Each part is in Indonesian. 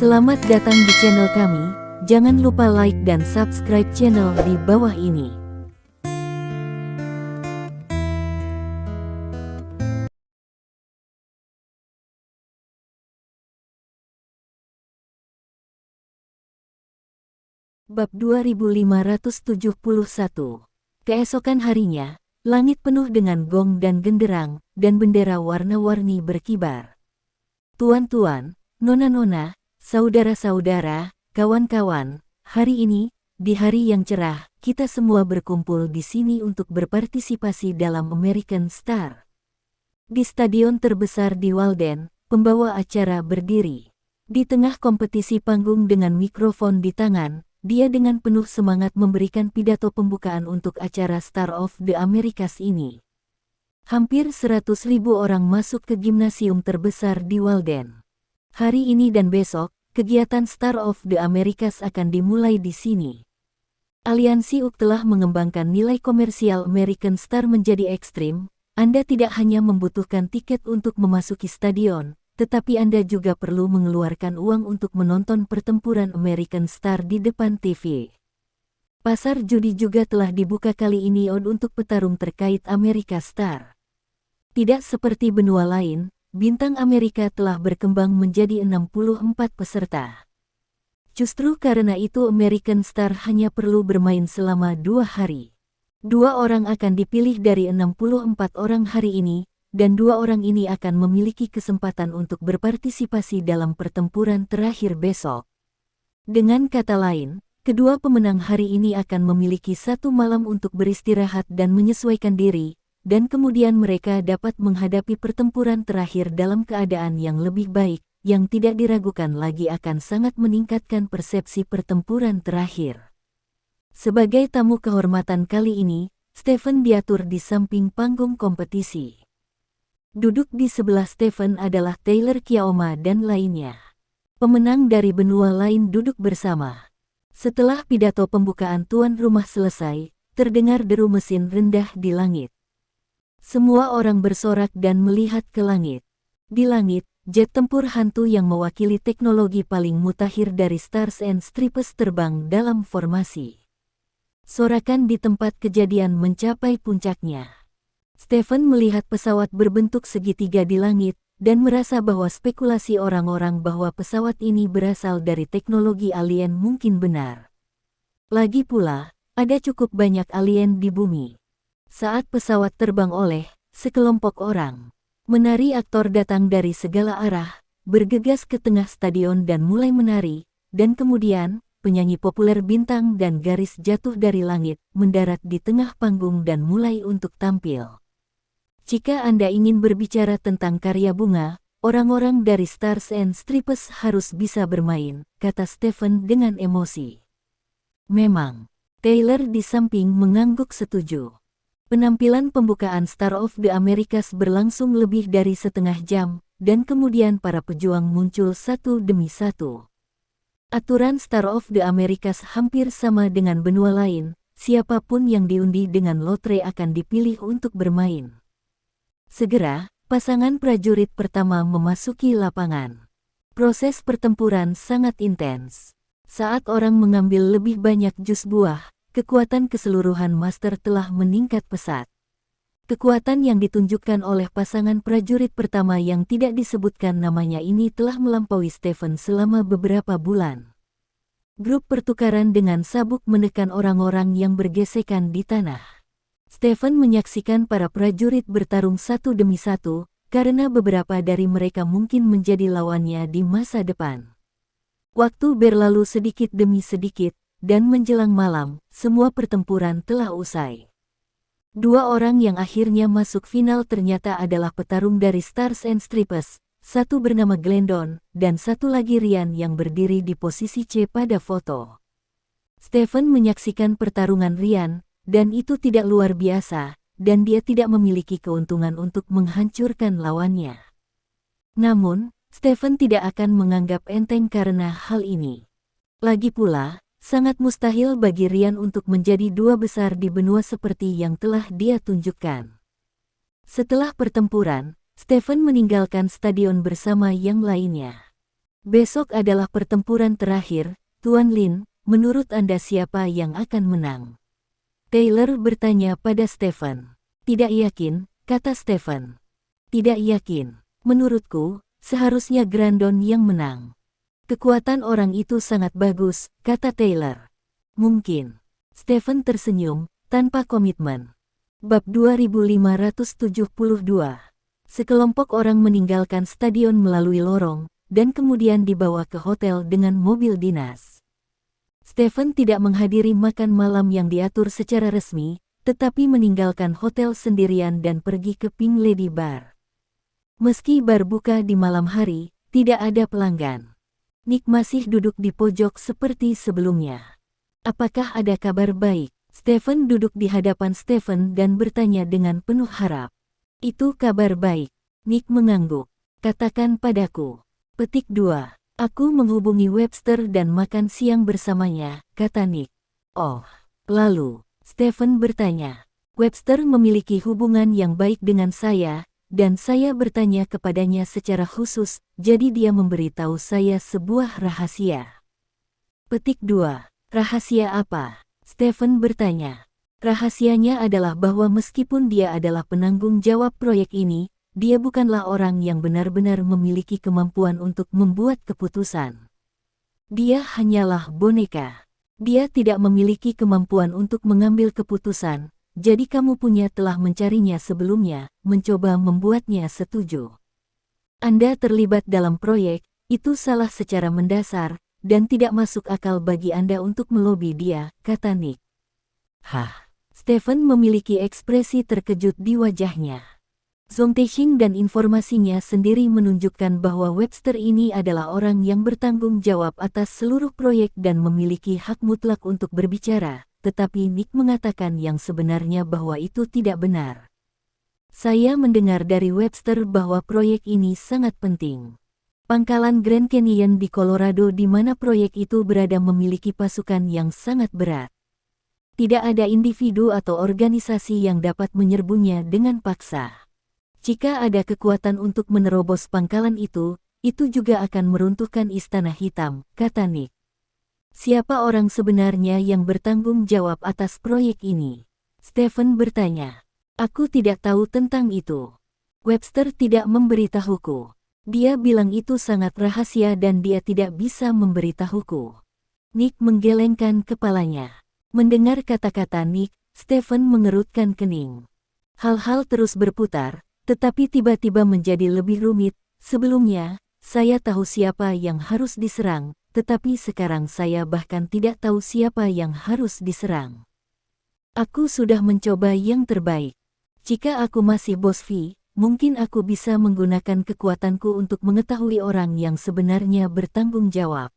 Selamat datang di channel kami, jangan lupa like dan subscribe channel di bawah ini. Bab 2571. Keesokan harinya, langit penuh dengan gong dan genderang, dan bendera warna-warni berkibar. Tuan-tuan, nona-nona, saudara-saudara, kawan-kawan, hari ini, di hari yang cerah, kita semua berkumpul di sini untuk berpartisipasi dalam American Star. Di stadion terbesar di Walden, pembawa acara berdiri. Di tengah kompetisi panggung dengan mikrofon di tangan, dia dengan penuh semangat memberikan pidato pembukaan untuk acara Star of the Americas ini. Hampir 100.000 orang masuk ke gimnasium terbesar di Walden. Hari ini dan besok, kegiatan Star of the Americas akan dimulai di sini. Aliansi UK telah mengembangkan nilai komersial American Star menjadi ekstrim. Anda tidak hanya membutuhkan tiket untuk memasuki stadion, tetapi Anda juga perlu mengeluarkan uang untuk menonton pertempuran American Star di depan TV. Pasar judi juga telah dibuka kali ini untuk petarung terkait America Star. Tidak seperti benua lain, bintang Amerika telah berkembang menjadi 64 peserta. Justru karena itu American Star hanya perlu bermain selama 2 hari. 2 orang akan dipilih dari 64 orang hari ini, dan 2 orang ini akan memiliki kesempatan untuk berpartisipasi dalam pertempuran terakhir besok. Dengan kata lain, kedua pemenang hari ini akan memiliki 1 malam untuk beristirahat dan menyesuaikan diri, dan kemudian mereka dapat menghadapi pertempuran terakhir dalam keadaan yang lebih baik, yang tidak diragukan lagi akan sangat meningkatkan persepsi pertempuran terakhir. Sebagai tamu kehormatan kali ini, Stephen diatur di samping panggung kompetisi. Duduk di sebelah Stephen adalah Taylor Kiaoma dan lainnya. Pemenang dari benua lain duduk bersama. Setelah pidato pembukaan tuan rumah selesai, terdengar deru mesin rendah di langit. Semua orang bersorak dan melihat ke langit. Di langit, jet tempur hantu yang mewakili teknologi paling mutakhir dari Stars and Stripes terbang dalam formasi. Sorakan di tempat kejadian mencapai puncaknya. Stephen melihat pesawat berbentuk segitiga di langit, dan merasa bahwa spekulasi orang-orang bahwa pesawat ini berasal dari teknologi alien mungkin benar. Lagi pula, ada cukup banyak alien di bumi. Saat pesawat terbang oleh sekelompok orang, menari aktor datang dari segala arah, bergegas ke tengah stadion dan mulai menari, dan kemudian, penyanyi populer bintang dan garis jatuh dari langit, mendarat di tengah panggung dan mulai untuk tampil. Jika Anda ingin berbicara tentang karya bunga, orang-orang dari Stars and Stripes harus bisa bermain, kata Stephen dengan emosi. Memang, Taylor di samping mengangguk setuju. Penampilan pembukaan Star of the Americas berlangsung lebih dari setengah jam, dan kemudian para pejuang muncul satu demi satu. Aturan Star of the Americas hampir sama dengan benua lain, siapapun yang diundi dengan lotre akan dipilih untuk bermain. Segera, pasangan prajurit pertama memasuki lapangan. Proses pertempuran sangat intens. Saat orang mengambil lebih banyak jus buah, kekuatan keseluruhan master telah meningkat pesat. Kekuatan yang ditunjukkan oleh pasangan prajurit pertama yang tidak disebutkan namanya ini telah melampaui Stephen selama beberapa bulan. Grup pertukaran dengan sabuk menekan orang-orang yang bergesekan di tanah. Stephen menyaksikan para prajurit bertarung satu demi satu, karena beberapa dari mereka mungkin menjadi lawannya di masa depan. Waktu berlalu sedikit demi sedikit, dan menjelang malam, semua pertempuran telah usai. 2 orang yang akhirnya masuk final ternyata adalah petarung dari Stars and Stripes, satu bernama Glendon, dan satu lagi Ryan yang berdiri di posisi C pada foto. Stephen menyaksikan pertarungan Ryan, dan itu tidak luar biasa, dan dia tidak memiliki keuntungan untuk menghancurkan lawannya. Namun, Stephen tidak akan menganggap enteng karena hal ini. Lagi pula, sangat mustahil bagi Ryan untuk menjadi 2 besar di benua seperti yang telah dia tunjukkan. Setelah pertempuran, Stephen meninggalkan stadion bersama yang lainnya. Besok adalah pertempuran terakhir, Tuan Lin, menurut Anda siapa yang akan menang? Taylor bertanya pada Stephen. Tidak yakin, kata Stephen. Tidak yakin. Menurutku, seharusnya Grandon yang menang. Kekuatan orang itu sangat bagus, kata Taylor. Mungkin. Stephen tersenyum, tanpa komitmen. Bab 2572. Sekelompok orang meninggalkan stadion melalui lorong, dan kemudian dibawa ke hotel dengan mobil dinas. Stephen tidak menghadiri makan malam yang diatur secara resmi, tetapi meninggalkan hotel sendirian dan pergi ke Pink Lady Bar. Meski bar buka di malam hari, tidak ada pelanggan. Nick masih duduk di pojok seperti sebelumnya. Apakah ada kabar baik? Stephen duduk di hadapan Stephen dan bertanya dengan penuh harap. Itu kabar baik. Nick mengangguk. Katakan padaku. Petik 2. Aku menghubungi Webster dan makan siang bersamanya, kata Nick. Oh, lalu, Stephen bertanya. Webster memiliki hubungan yang baik dengan saya, dan saya bertanya kepadanya secara khusus, jadi dia memberitahu saya sebuah rahasia. Petik 2. Rahasia apa? Stephen bertanya. Rahasianya adalah bahwa meskipun dia adalah penanggung jawab proyek ini, dia bukanlah orang yang benar-benar memiliki kemampuan untuk membuat keputusan. Dia hanyalah boneka. Dia tidak memiliki kemampuan untuk mengambil keputusan, jadi kamu telah mencarinya sebelumnya, mencoba membuatnya setuju. Anda terlibat dalam proyek, itu salah secara mendasar, dan tidak masuk akal bagi Anda untuk melobi dia, kata Nick. Hah? Stephen memiliki ekspresi terkejut di wajahnya. Zongtexing dan informasinya sendiri menunjukkan bahwa Webster ini adalah orang yang bertanggung jawab atas seluruh proyek dan memiliki hak mutlak untuk berbicara, tetapi Nick mengatakan yang sebenarnya bahwa itu tidak benar. Saya mendengar dari Webster bahwa proyek ini sangat penting. Pangkalan Grand Canyon di Colorado di mana proyek itu berada memiliki pasukan yang sangat berat. Tidak ada individu atau organisasi yang dapat menyerbunya dengan paksa. Jika ada kekuatan untuk menerobos pangkalan itu juga akan meruntuhkan Istana Hitam, kata Nick. Siapa orang sebenarnya yang bertanggung jawab atas proyek ini? Stephen bertanya. Aku tidak tahu tentang itu. Webster tidak memberitahuku. Dia bilang itu sangat rahasia dan dia tidak bisa memberitahuku. Nick menggelengkan kepalanya. Mendengar kata-kata Nick, Stephen mengerutkan kening. Hal-hal terus berputar, tetapi tiba-tiba menjadi lebih rumit. Sebelumnya, saya tahu siapa yang harus diserang, tetapi sekarang saya bahkan tidak tahu siapa yang harus diserang. Aku sudah mencoba yang terbaik. Jika aku masih Bos V, mungkin aku bisa menggunakan kekuatanku untuk mengetahui orang yang sebenarnya bertanggung jawab.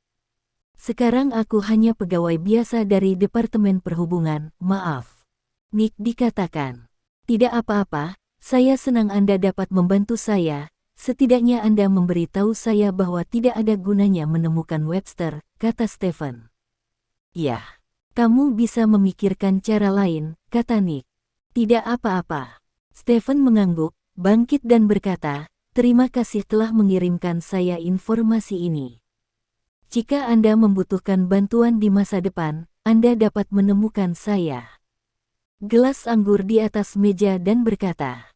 Sekarang aku hanya pegawai biasa dari Departemen Perhubungan, maaf. Nick dikatakan. Tidak apa-apa. Saya senang Anda dapat membantu saya, setidaknya Anda memberitahu saya bahwa tidak ada gunanya menemukan Webster, kata Stephen. Ya, kamu bisa memikirkan cara lain, kata Nick. Tidak apa-apa. Stephen mengangguk, bangkit dan berkata, terima kasih telah mengirimkan saya informasi ini. Jika Anda membutuhkan bantuan di masa depan, Anda dapat menemukan saya. Gelas anggur di atas meja dan berkata.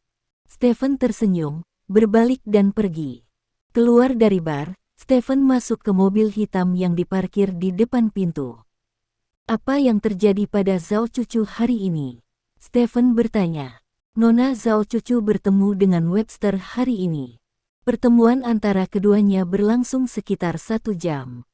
Stephen tersenyum, berbalik dan pergi. Keluar dari bar, Stephen masuk ke mobil hitam yang diparkir di depan pintu. Apa yang terjadi pada Zhao Cucu hari ini? Stephen bertanya. Nona Zhao Cucu bertemu dengan Webster hari ini. Pertemuan antara keduanya berlangsung sekitar 1 jam.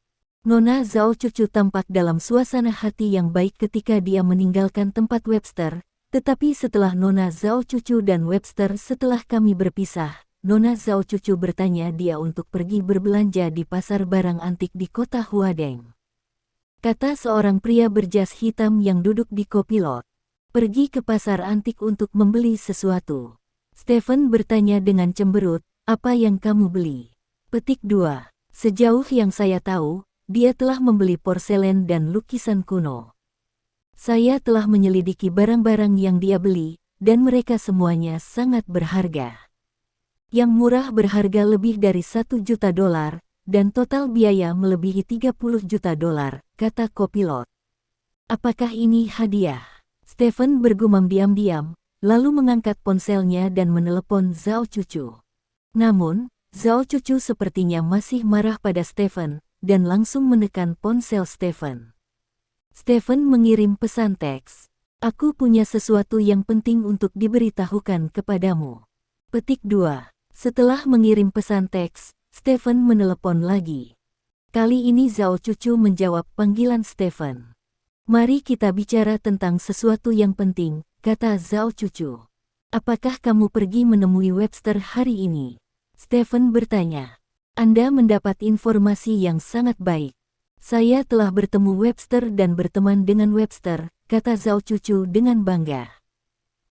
Nona Zhao Cucu tampak dalam suasana hati yang baik ketika dia meninggalkan tempat Webster. Tetapi setelah Nona Zhao Cucu dan Webster setelah kami berpisah, Nona Zhao Cucu bertanya dia untuk pergi berbelanja di pasar barang antik di kota Huadeng. Kata seorang pria berjas hitam yang duduk di kopilot. Pergi ke pasar antik untuk membeli sesuatu. Stephen bertanya dengan cemberut, apa yang kamu beli? Petik 2. Sejauh yang saya tahu, dia telah membeli porselen dan lukisan kuno. Saya telah menyelidiki barang-barang yang dia beli, dan mereka semuanya sangat berharga. Yang murah berharga lebih dari $1 juta, dan total biaya melebihi 30 juta dolar, kata kopilot. Apakah ini hadiah? Stephen bergumam diam-diam, lalu mengangkat ponselnya dan menelepon Zhao Cucu. Namun, Zhao Cucu sepertinya masih marah pada Stephen, dan langsung menekan ponsel Stephen. Stephen mengirim pesan teks. Aku punya sesuatu yang penting untuk diberitahukan kepadamu. Petik 2. Setelah mengirim pesan teks, Stephen menelepon lagi. Kali ini Zhao Cucu menjawab panggilan Stephen. Mari kita bicara tentang sesuatu yang penting, kata Zhao Cucu. Apakah kamu pergi menemui Webster hari ini? Stephen bertanya. Anda mendapat informasi yang sangat baik. Saya telah bertemu Webster dan berteman dengan Webster, kata Zhao Cucu dengan bangga.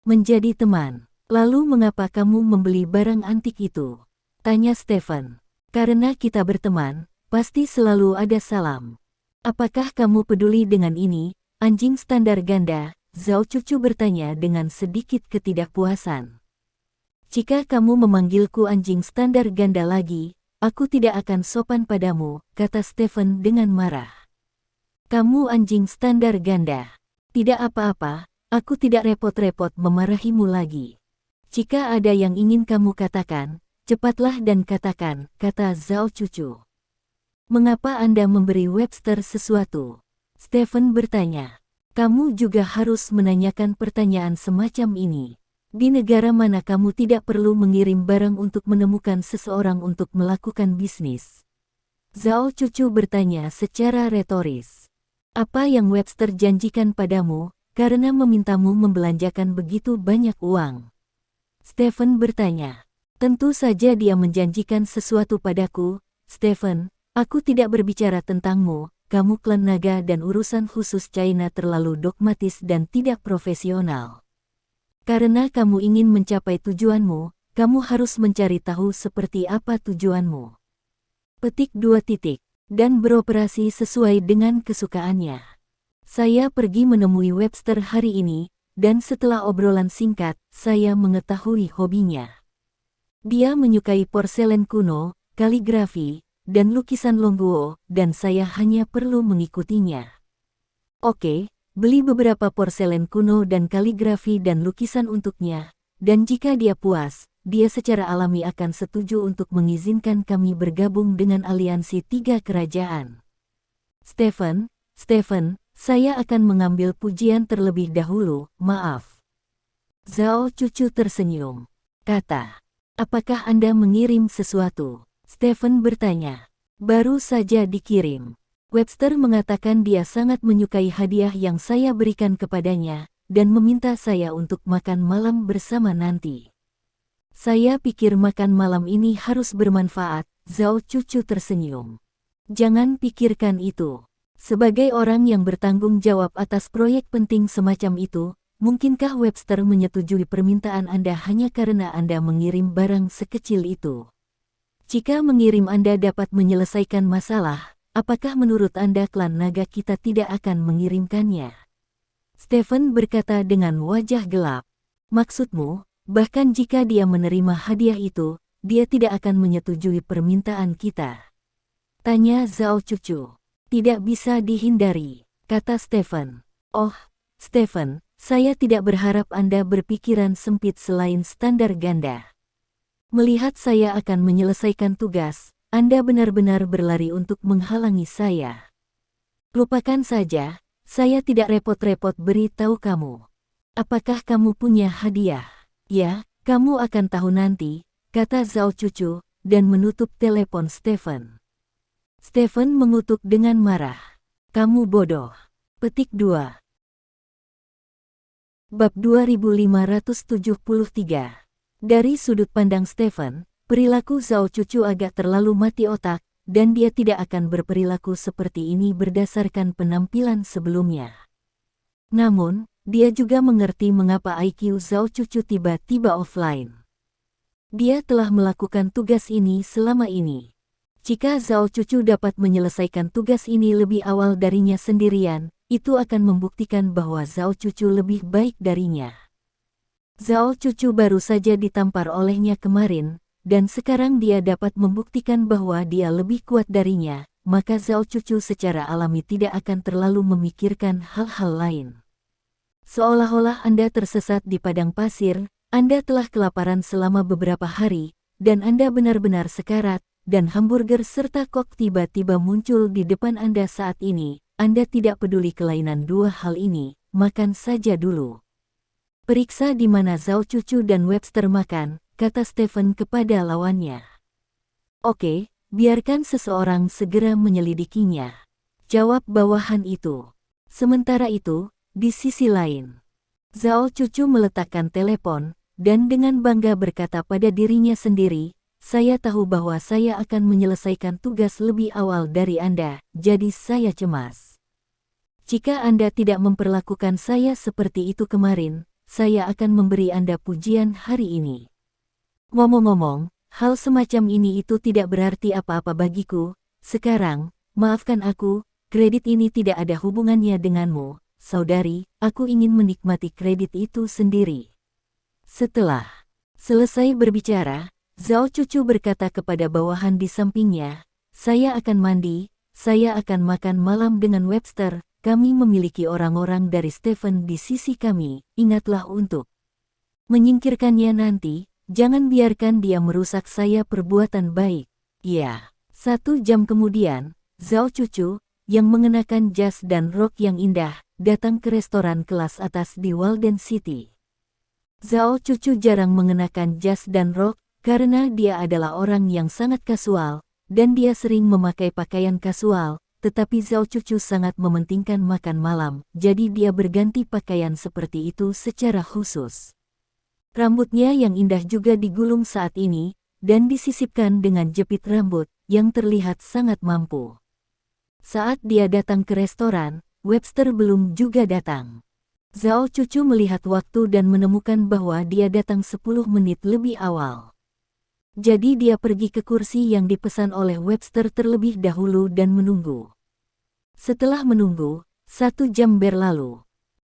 Menjadi teman. Lalu mengapa kamu membeli barang antik itu? Tanya Stephen. Karena kita berteman, pasti selalu ada salam. Apakah kamu peduli dengan ini, anjing standar ganda? Zhao Cucu bertanya dengan sedikit ketidakpuasan. Jika kamu memanggilku anjing standar ganda lagi, aku tidak akan sopan padamu, kata Stephen dengan marah. Kamu anjing standar ganda. Tidak apa-apa, aku tidak repot-repot memarahimu lagi. Jika ada yang ingin kamu katakan, cepatlah dan katakan, kata Zhao Cucu. Mengapa Anda memberi Webster sesuatu? Stephen bertanya. Kamu juga harus menanyakan pertanyaan semacam ini. Di negara mana kamu tidak perlu mengirim barang untuk menemukan seseorang untuk melakukan bisnis? Zhao Cucu bertanya secara retoris. Apa yang Webster janjikan padamu, karena memintamu membelanjakan begitu banyak uang? Stephen bertanya. Tentu saja dia menjanjikan sesuatu padaku, Stephen. Aku tidak berbicara tentangmu, kamu klan naga dan urusan khusus China terlalu dogmatis dan tidak profesional. Karena kamu ingin mencapai tujuanmu, kamu harus mencari tahu seperti apa tujuanmu. Petik 2. Dan beroperasi sesuai dengan kesukaannya. Saya pergi menemui Webster hari ini, dan setelah obrolan singkat, saya mengetahui hobinya. Dia menyukai porselen kuno, kaligrafi, dan lukisan Longguo, dan saya hanya perlu mengikutinya. Oke. Beli beberapa porselen kuno dan kaligrafi dan lukisan untuknya, dan jika dia puas, dia secara alami akan setuju untuk mengizinkan kami bergabung dengan aliansi 3 kerajaan. Stephen, saya akan mengambil pujian terlebih dahulu, maaf. Zhao Cucu tersenyum. Kata, apakah Anda mengirim sesuatu? Stephen bertanya. Baru saja dikirim. Webster mengatakan dia sangat menyukai hadiah yang saya berikan kepadanya, dan meminta saya untuk makan malam bersama nanti. Saya pikir makan malam ini harus bermanfaat, Zhao Cucu tersenyum. Jangan pikirkan itu. Sebagai orang yang bertanggung jawab atas proyek penting semacam itu, mungkinkah Webster menyetujui permintaan Anda hanya karena Anda mengirim barang sekecil itu? Jika mengirim Anda dapat menyelesaikan masalah, apakah menurut Anda klan naga kita tidak akan mengirimkannya? Stephen berkata dengan wajah gelap. Maksudmu, bahkan jika dia menerima hadiah itu, dia tidak akan menyetujui permintaan kita? Tanya Zhao Cucu. Tidak bisa dihindari, kata Stephen. Oh, Stephen, saya tidak berharap Anda berpikiran sempit selain standar ganda. Melihat saya akan menyelesaikan tugas, Anda benar-benar berlari untuk menghalangi saya. Lupakan saja, saya tidak repot-repot beritahu kamu. Apakah kamu punya hadiah? Ya, kamu akan tahu nanti, kata Zhao Cucu, dan menutup telepon Stephen. Stephen mengutuk dengan marah. Kamu bodoh. Petik 2. Bab 2573. Dari sudut pandang Stephen, perilaku Zhao Cucu agak terlalu mati otak, dan dia tidak akan berperilaku seperti ini berdasarkan penampilan sebelumnya. Namun, dia juga mengerti mengapa IQ Zhao Cucu tiba-tiba offline. Dia telah melakukan tugas ini selama ini. Jika Zhao Cucu dapat menyelesaikan tugas ini lebih awal darinya sendirian, itu akan membuktikan bahwa Zhao Cucu lebih baik darinya. Zhao Cucu baru saja ditampar olehnya kemarin, dan sekarang dia dapat membuktikan bahwa dia lebih kuat darinya, maka Zhao Cucu secara alami tidak akan terlalu memikirkan hal-hal lain. Seolah-olah Anda tersesat di padang pasir, Anda telah kelaparan selama beberapa hari, dan Anda benar-benar sekarat, dan hamburger serta kok tiba-tiba muncul di depan Anda saat ini. Anda tidak peduli kelainan dua hal ini, makan saja dulu. Periksa di mana Zhao Cucu dan Webster makan, kata Stephen kepada lawannya. Oke, biarkan seseorang segera menyelidikinya, jawab bawahan itu. Sementara itu, di sisi lain, Zhao Cucu meletakkan telepon, dan dengan bangga berkata pada dirinya sendiri, saya tahu bahwa saya akan menyelesaikan tugas lebih awal dari Anda, jadi saya cemas. Jika Anda tidak memperlakukan saya seperti itu kemarin, saya akan memberi Anda pujian hari ini. Ngomong-ngomong, hal semacam ini itu tidak berarti apa-apa bagiku. Sekarang, maafkan aku, kredit ini tidak ada hubungannya denganmu, saudari, aku ingin menikmati kredit itu sendiri. Setelah selesai berbicara, Zhao Cucu berkata kepada bawahan di sampingnya, saya akan mandi, saya akan makan malam dengan Webster, kami memiliki orang-orang dari Stephen di sisi kami, ingatlah untuk menyingkirkannya nanti, jangan biarkan dia merusak saya perbuatan baik. Ya, 1 jam kemudian, Zhao Cucu, yang mengenakan jas dan rok yang indah, datang ke restoran kelas atas di Walden City. Zhao Cucu jarang mengenakan jas dan rok, karena dia adalah orang yang sangat kasual, dan dia sering memakai pakaian kasual, tetapi Zhao Cucu sangat mementingkan makan malam, jadi dia berganti pakaian seperti itu secara khusus. Rambutnya yang indah juga digulung saat ini, dan disisipkan dengan jepit rambut, yang terlihat sangat mampu. Saat dia datang ke restoran, Webster belum juga datang. Zhao Cucu melihat waktu dan menemukan bahwa dia datang 10 menit lebih awal. Jadi dia pergi ke kursi yang dipesan oleh Webster terlebih dahulu dan menunggu. Setelah menunggu, 1 jam berlalu.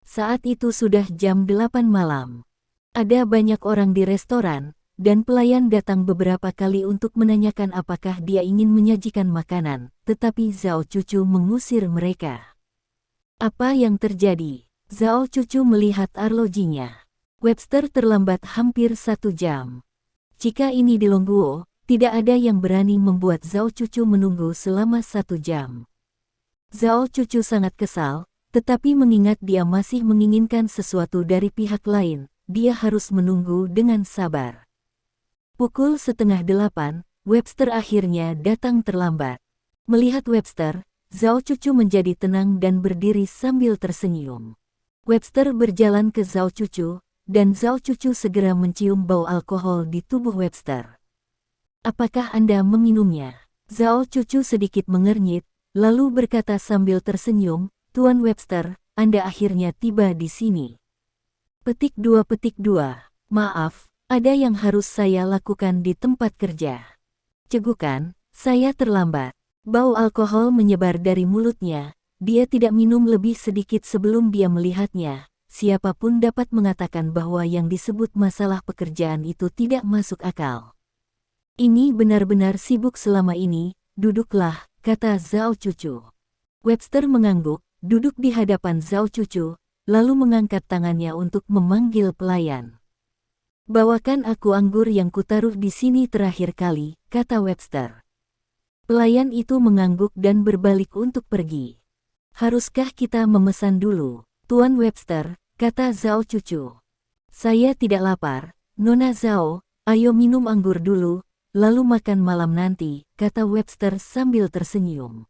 Saat itu sudah jam 8 malam. Ada banyak orang di restoran, dan pelayan datang beberapa kali untuk menanyakan apakah dia ingin menyajikan makanan, tetapi Zhao Cucu mengusir mereka. Apa yang terjadi? Zhao Cucu melihat arlojinya. Webster terlambat hampir 1 jam. Jika ini di Longguo, tidak ada yang berani membuat Zhao Cucu menunggu selama 1 jam. Zhao Cucu sangat kesal, tetapi mengingat dia masih menginginkan sesuatu dari pihak lain, dia harus menunggu dengan sabar. Pukul 7:30, Webster akhirnya datang terlambat. Melihat Webster, Zhao Cucu menjadi tenang dan berdiri sambil tersenyum. Webster berjalan ke Zhao Cucu, dan Zhao Cucu segera mencium bau alkohol di tubuh Webster. Apakah Anda meminumnya? Zhao Cucu sedikit mengernyit, lalu berkata sambil tersenyum, Tuan Webster, Anda akhirnya tiba di sini. Petik 2. Maaf, ada yang harus saya lakukan di tempat kerja. Cegukan, saya terlambat. Bau alkohol menyebar dari mulutnya, dia tidak minum lebih sedikit sebelum dia melihatnya. Siapapun dapat mengatakan bahwa yang disebut masalah pekerjaan itu tidak masuk akal. Ini benar-benar sibuk selama ini, duduklah, kata Zhao Cucu. Webster mengangguk, duduk di hadapan Zhao Cucu, lalu mengangkat tangannya untuk memanggil pelayan. Bawakan aku anggur yang kutaruh di sini terakhir kali, kata Webster. Pelayan itu mengangguk dan berbalik untuk pergi. Haruskah kita memesan dulu? Tuan Webster, kata Zhao Cucu. Saya tidak lapar, Nona Zhao, ayo minum anggur dulu, lalu makan malam nanti, kata Webster sambil tersenyum.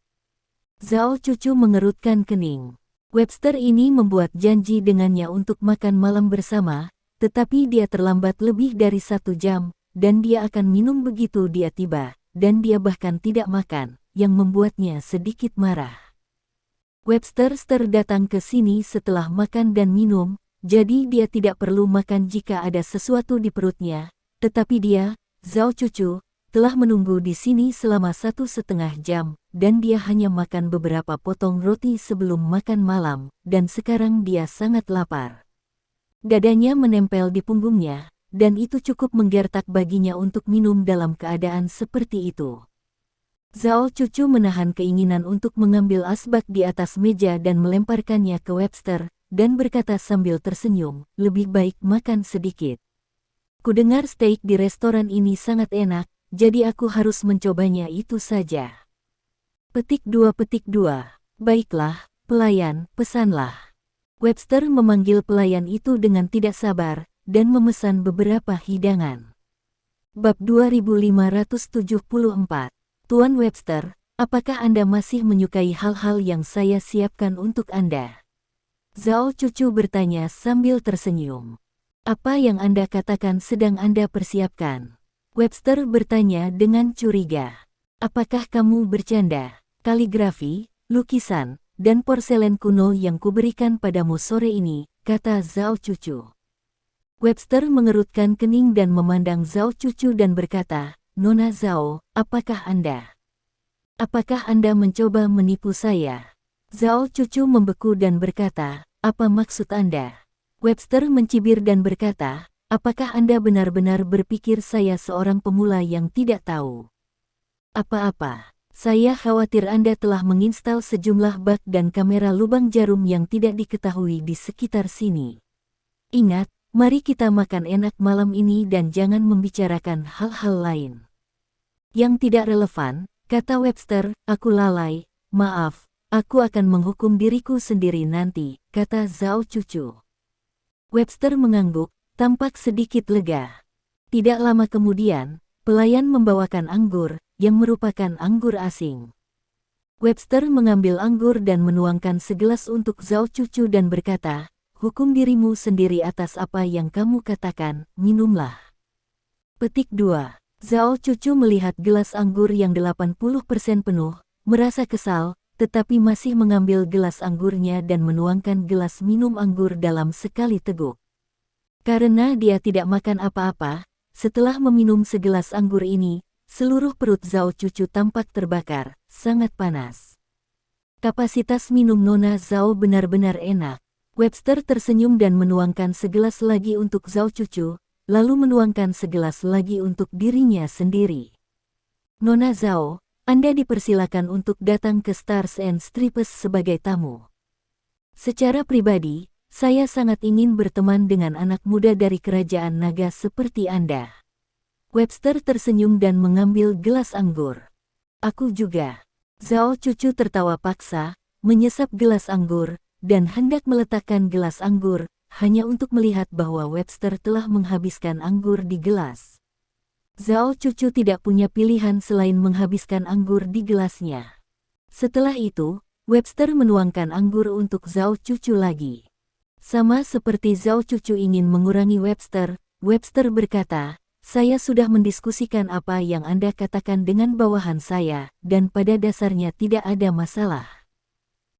Zhao Cucu mengerutkan kening. Webster ini membuat janji dengannya untuk makan malam bersama, tetapi dia terlambat lebih dari 1 jam, dan dia akan minum begitu dia tiba, dan dia bahkan tidak makan, yang membuatnya sedikit marah. Webster datang ke sini setelah makan dan minum, jadi dia tidak perlu makan jika ada sesuatu di perutnya, tetapi dia, Zhao Cucu, telah menunggu di sini selama 1,5 jam, dan dia hanya makan beberapa potong roti sebelum makan malam, dan sekarang dia sangat lapar. Dadanya menempel di punggungnya, dan itu cukup menggertak baginya untuk minum dalam keadaan seperti itu. Zhao Cucu menahan keinginan untuk mengambil asbak di atas meja dan melemparkannya ke Webster, dan berkata sambil tersenyum, lebih baik makan sedikit. Kudengar steak di restoran ini sangat enak, jadi aku harus mencobanya itu saja. Petik 2. Baiklah, pelayan, pesanlah. Webster memanggil pelayan itu dengan tidak sabar, dan memesan beberapa hidangan. Bab 2574. Tuan Webster, apakah Anda masih menyukai hal-hal yang saya siapkan untuk Anda? Zhao Cucu bertanya sambil tersenyum. Apa yang Anda katakan sedang Anda persiapkan? Webster bertanya dengan curiga. Apakah kamu bercanda? Kaligrafi, lukisan, dan porselen kuno yang kuberikan padamu sore ini, kata Zhao Cucu. Webster mengerutkan kening dan memandang Zhao Cucu dan berkata, Nona Zhao, apakah Anda mencoba menipu saya? Zhao Cucu membeku dan berkata, apa maksud Anda? Webster mencibir dan berkata, apakah Anda benar-benar berpikir saya seorang pemula yang tidak tahu apa-apa? Saya khawatir Anda telah menginstal sejumlah bug dan kamera lubang jarum yang tidak diketahui di sekitar sini. Ingat, mari kita makan enak malam ini dan jangan membicarakan hal-hal lain yang tidak relevan, kata Webster. Aku lalai, maaf, aku akan menghukum diriku sendiri nanti, kata Zhao Cucu. Webster mengangguk, tampak sedikit lega. Tidak lama kemudian, pelayan membawakan anggur, yang merupakan anggur asing. Webster mengambil anggur dan menuangkan segelas untuk Zhao Cucu dan berkata, hukum dirimu sendiri atas apa yang kamu katakan, minumlah. Petik 2. Zhao Cucu melihat gelas anggur yang 80% penuh, merasa kesal, tetapi masih mengambil gelas anggurnya dan menuangkan gelas minum anggur dalam sekali teguk. Karena dia tidak makan apa-apa, setelah meminum segelas anggur ini, seluruh perut Zhao Cucu tampak terbakar, sangat panas. Kapasitas minum Nona Zhao benar-benar enak. Webster tersenyum dan menuangkan segelas lagi untuk Zhao Cucu, lalu menuangkan segelas lagi untuk dirinya sendiri. Nona Zhao, Anda dipersilakan untuk datang ke Stars and Stripes sebagai tamu. Secara pribadi, saya sangat ingin berteman dengan anak muda dari kerajaan naga seperti Anda. Webster tersenyum dan mengambil gelas anggur. Aku juga. Zhao Cucu tertawa paksa, menyesap gelas anggur, dan hendak meletakkan gelas anggur, hanya untuk melihat bahwa Webster telah menghabiskan anggur di gelas. Zhao Cucu tidak punya pilihan selain menghabiskan anggur di gelasnya. Setelah itu, Webster menuangkan anggur untuk Zhao Cucu lagi. Sama seperti Zhao Cucu ingin mengurangi Webster, Webster berkata, saya sudah mendiskusikan apa yang Anda katakan dengan bawahan saya, dan pada dasarnya tidak ada masalah.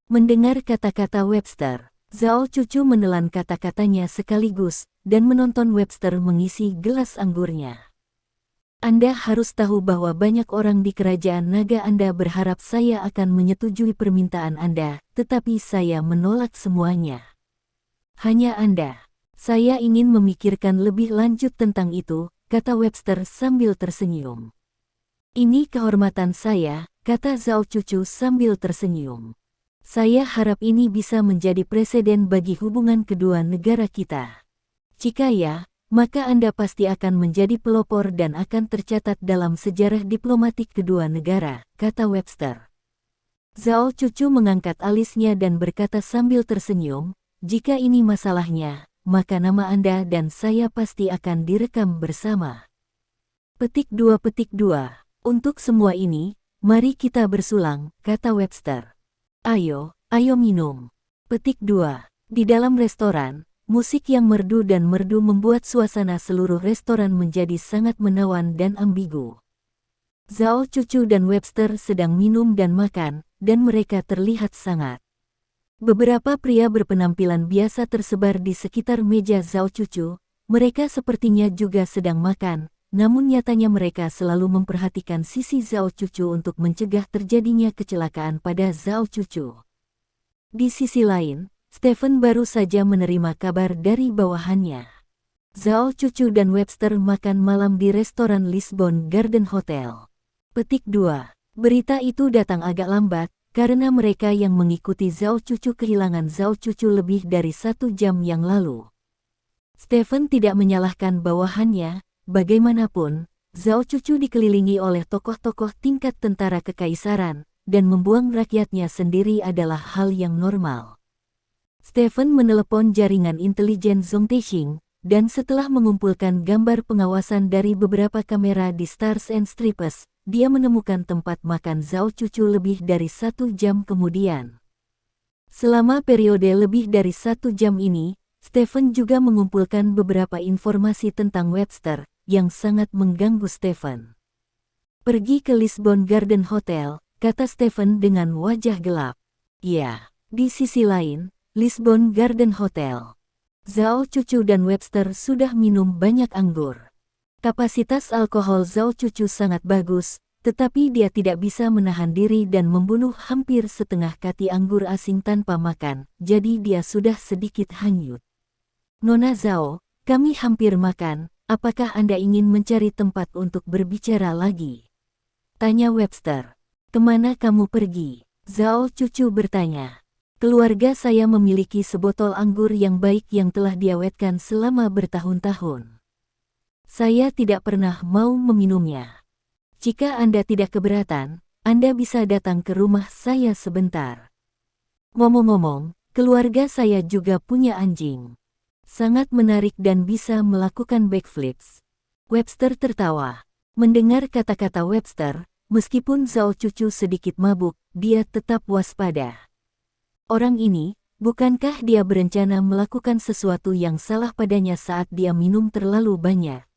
Mendengar kata-kata Webster, Zhao Cucu menelan kata-katanya sekaligus, dan menonton Webster mengisi gelas anggurnya. Anda harus tahu bahwa banyak orang di kerajaan naga Anda berharap saya akan menyetujui permintaan Anda, tetapi saya menolak semuanya. Hanya Anda. Saya ingin memikirkan lebih lanjut tentang itu, kata Webster sambil tersenyum. Ini kehormatan saya, kata Zhao Cucu sambil tersenyum. Saya harap ini bisa menjadi presiden bagi hubungan kedua negara kita. Jika ya, maka Anda pasti akan menjadi pelopor dan akan tercatat dalam sejarah diplomatik kedua negara, kata Webster. Zhao Cucu mengangkat alisnya dan berkata sambil tersenyum, jika ini masalahnya, maka nama Anda dan saya pasti akan direkam bersama. Petik 2. Untuk semua ini, mari kita bersulang, kata Webster. Ayo minum. Petik 2. Di dalam restoran, musik yang merdu dan merdu membuat suasana seluruh restoran menjadi sangat menawan dan ambigu. Zhao Cucu dan Webster sedang minum dan makan, dan mereka terlihat sangat. Beberapa pria berpenampilan biasa tersebar di sekitar meja Zhao Cucu, mereka sepertinya juga sedang makan, namun nyatanya mereka selalu memperhatikan sisi Zhao Cucu untuk mencegah terjadinya kecelakaan pada Zhao Cucu. Di sisi lain, Stephen baru saja menerima kabar dari bawahannya. Zhao Cucu dan Webster makan malam di restoran Lisbon Garden Hotel. Petik 2. Berita itu datang agak lambat, karena mereka yang mengikuti Zhao Cucu kehilangan Zhao Cucu lebih dari 1 jam yang lalu. Stephen tidak menyalahkan bawahannya, bagaimanapun, Zhao Cucu dikelilingi oleh tokoh-tokoh tingkat tentara kekaisaran, dan membuang rakyatnya sendiri adalah hal yang normal. Stephen menelepon jaringan intelijen Zhong Teixing, dan setelah mengumpulkan gambar pengawasan dari beberapa kamera di Stars and Stripes, dia menemukan tempat makan Zhao Cucu lebih dari 1 jam kemudian. Selama periode lebih dari 1 jam ini, Stephen juga mengumpulkan beberapa informasi tentang Webster, yang sangat mengganggu Stephen. Pergi ke Lisbon Garden Hotel, kata Stephen dengan wajah gelap. Ya, di sisi lain, Lisbon Garden Hotel. Zhao Cucu dan Webster sudah minum banyak anggur. Kapasitas alkohol Zhao Cucu sangat bagus, tetapi dia tidak bisa menahan diri dan membunuh hampir setengah kati anggur asing tanpa makan, jadi dia sudah sedikit hanyut. Nona Zhao, kami hampir makan, apakah Anda ingin mencari tempat untuk berbicara lagi? Tanya Webster. Kemana kamu pergi? Zhao Cucu bertanya. Keluarga saya memiliki sebotol anggur yang baik yang telah diawetkan selama bertahun-tahun. Saya tidak pernah mau meminumnya. Jika Anda tidak keberatan, Anda bisa datang ke rumah saya sebentar. Ngomong-ngomong, keluarga saya juga punya anjing. Sangat menarik dan bisa melakukan backflips. Webster tertawa. Mendengar kata-kata Webster, meskipun Zhao Cucu sedikit mabuk, dia tetap waspada. Orang ini, bukankah dia berencana melakukan sesuatu yang salah padanya saat dia minum terlalu banyak?